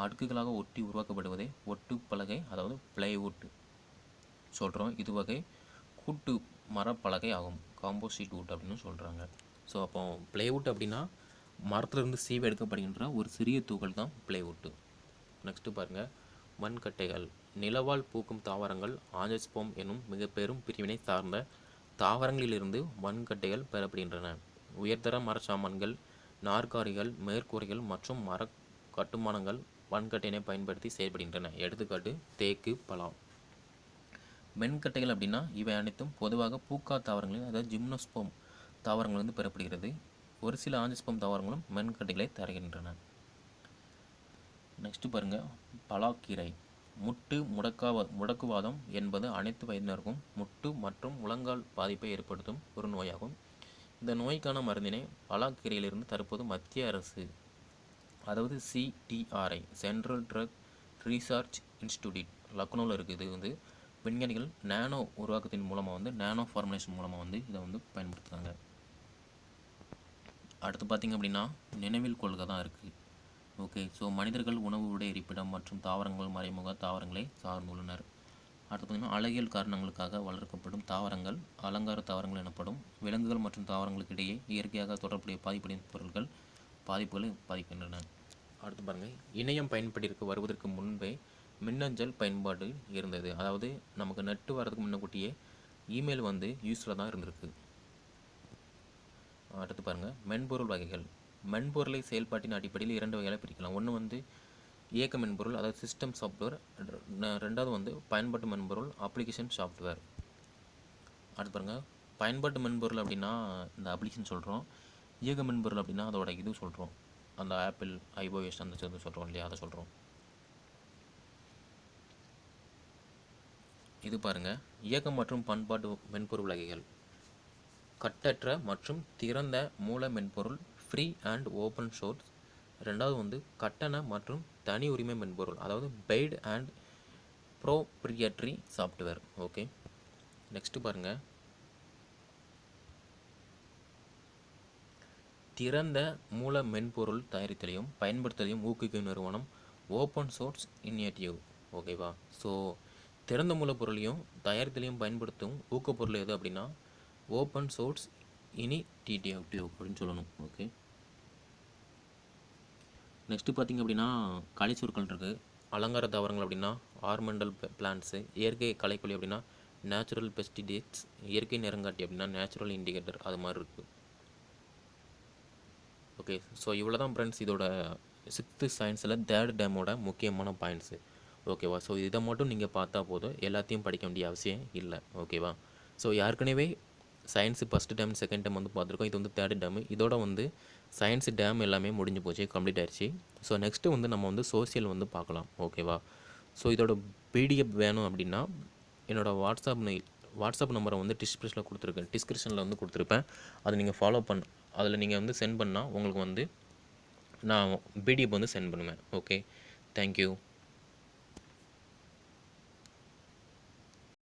அடுக்குகளாக ஒட்டி உருவாக்கப்படுவதே ஒட்டு பலகை, அதாவது பிளைவுட் சொல்கிறோம். இது வகை கூட்டு மரப்பலகை ஆகும், காம்போசிட் வுட் அப்படின்னு சொல்கிறாங்க. ஸோ அப்போ பிளைவுட் அப்படின்னா மரத்துலேருந்து சீவி எடுக்கப்படுகின்ற ஒரு சிறிய தூகள் தான் பிளைவுட்டு. நெக்ஸ்ட்டு பாருங்கள், மண்கட்டைகள். நிலவால் பூக்கும் தாவரங்கள் ஆஞ்சஸ்போம் என்னும் மிக பெரும் பிரிவினை சார்ந்த தாவரங்களிலிருந்து மண்கட்டைகள் பெறப்படுகின்றன. உயர்தர மரச்சாமான்கள், நாற்காலிகள், மேற்கூரைகள் மற்றும் மர கட்டுமானங்கள் மண்கட்டையினை பயன்படுத்தி செயல்படுகின்றன. எடுத்துக்காட்டு தேக்கு, பலா. மென்கட்டைகள் அப்படின்னா இவை அனைத்தும் பொதுவாக பூக்கா தாவரங்களில், அதாவது ஜிம்னோஸ்போம் தாவரங்கள் பெறப்படுகிறது. ஒரு சில ஆஞ்சஸ்போம் தாவரங்களும் மென்கட்டைகளை தருகின்றன. நெக்ஸ்ட் பாருங்கள், பலாக்கீரை. முட்டு முடக்குவாதம் என்பது அனைத்து வயதினருக்கும் முட்டு மற்றும் முழங்கால் பாதிப்பை ஏற்படுத்தும் ஒரு நோயாகும். இந்த நோய்க்கான மருந்தினை பலாக்கீரையிலிருந்து தற்போது மத்திய அரசு, அதாவது CTRI central drug research institute லக்னோவில் இருக்குது. இது விஞ்ஞானிகள் நானோ உருவாக்கத்தின் மூலமாக நானோ ஃபார்முலேஷன் மூலமாக இதை பயன்படுத்துகிறாங்க. அடுத்து பார்த்திங்க அப்படின்னா நினைவில் கொள்கை தான் இருக்குது. ஓகே, ஸோ மனிதர்கள் உணவு உடை இருப்பிடம் மற்றும் தாவரங்கள் மறைமுக தாவரங்களை சார்ந்துள்ளனர். அடுத்து பார்த்திங்கன்னா அழகியல் காரணங்களுக்காக வளர்க்கப்படும் தாவரங்கள் அலங்கார தாவரங்கள் எனப்படும். விலங்குகள் மற்றும் தாவரங்களுக்கு இடையே இயற்கையாக தொடர்புடைய பாதிப்படையும் பொருட்கள் பாதிப்புகளை பாதிக்கின்றன. அடுத்து பாருங்கள், இணையம் பயன்படுத்திற்கு வருவதற்கு முன்பே மின்னஞ்சல் பயன்பாடு இருந்தது. அதாவது நமக்கு நெட்டு வரதுக்கு முன்னக்கூட்டியே இமெயில் வந்து யூஸில் தான் இருந்திருக்கு. அடுத்து பாருங்கள், மென்பொருள் வகைகள். மென்பொருளை செயல்பாட்டின் அடிப்படையில் 2 வகையாக பிரிக்கலாம். ஒன்று வந்து இயக்க மென்பொருள், அதாவது சிஸ்டம் சாஃப்ட்வேர். ரெண்டாவது வந்து பயன்பாட்டு மென்பொருள், அப்ளிகேஷன் சாஃப்ட்வேர். அடுத்து பாருங்கள், பயன்பாட்டு மென்பொருள் அப்படின்னா இந்த அப்ளிகேஷன் சொல்கிறோம். இயக்க மென்பொருள் அப்படின்னா அதோட இது சொல்கிறோம், அந்த ஆப்பிள் iOS அந்த சொல்கிறோம் இல்லையா, அதை சொல்கிறோம். இது பாருங்கள், இயக்கம் மற்றும் பயன்பாட்டு மென்பொருள் வகைகள். கட்டற்ற மற்றும் திறந்த மூல மென்பொருள், ஃப்ரீ அண்ட் ஓப்பன் சோர்ஸ். ரெண்டாவது வந்து கட்டண மற்றும் தனி உரிமை மென்பொருள், அதாவது paid and proprietary software. Okay, next பாருங்கள், திறந்த மூல மென்பொருள் தயாரித்தலையும் பயன்படுத்தலையும் ஊக்குவிக்கும் நிறுவனம் ஓப்பன் சோர்ஸ் இனிஷியேட்டிவ். ஓகேவா, ஸோ திறந்த மூல பொருளையும் தயாரித்தலையும் பயன்படுத்தும் ஊக்கப்பொருள் எது அப்படின்னா ஓப்பன் சோர்ஸ் இனிஷியேட்டிவ் அப்படின்னு சொல்லணும். ஓகே, நெக்ஸ்ட்டு பார்த்திங்க அப்படின்னா கலை சொற்கள் இருக்குது. அலங்கார தாவரங்கள் அப்படின்னா ஆர்மெண்டல் பிளான்ட்ஸு. இயற்கை கலைக்கொல்லி அப்படின்னா நேச்சுரல் பெஸ்டிசைட்ஸ். இயற்கை நிறங்காட்டி அப்படின்னா நேச்சுரல் இண்டிகேட்டர், அது மாதிரி இருக்குது. ஓகே, ஸோ இவ்வளோ தான் ஃப்ரெண்ட்ஸ் இதோட 6th சயின்ஸில் 3rd டேமோட முக்கியமான பாயிண்ட்ஸு. ஓகேவா, ஸோ இதை மட்டும் நீங்கள் பார்த்தா போதும், எல்லாத்தையும் படிக்க வேண்டிய அவசியம் இல்லை. ஓகேவா, ஸோ ஏற்கனவே science 1st dam 2nd dam வந்து பார்த்துருக்கோம். இது வந்து 3rd டேமு. இதோட வந்து சயின்ஸு டேம் எல்லாமே முடிஞ்சு போச்சு, கம்ப்ளீட் ஆயிடுச்சு. ஸோ நெக்ஸ்ட்டு வந்து நம்ம வந்து சோசியல் வந்து பார்க்கலாம். ஓகேவா, ஸோ இதோட பிடிஎஃப் வேணும் அப்படின்னா என்னோடய வாட்ஸ்அப் நம்பரை வந்து டிஸ்கிரிப்ஷனில் வந்து கொடுத்துருப்பேன். அதை நீங்கள் ஃபாலோ அதில் நீங்கள் வந்து சென்ட் பண்ணால் உங்களுக்கு வந்து நான் பிடிஎஃப் வந்து சென்ட் பண்ணுவேன். Okay, thank you.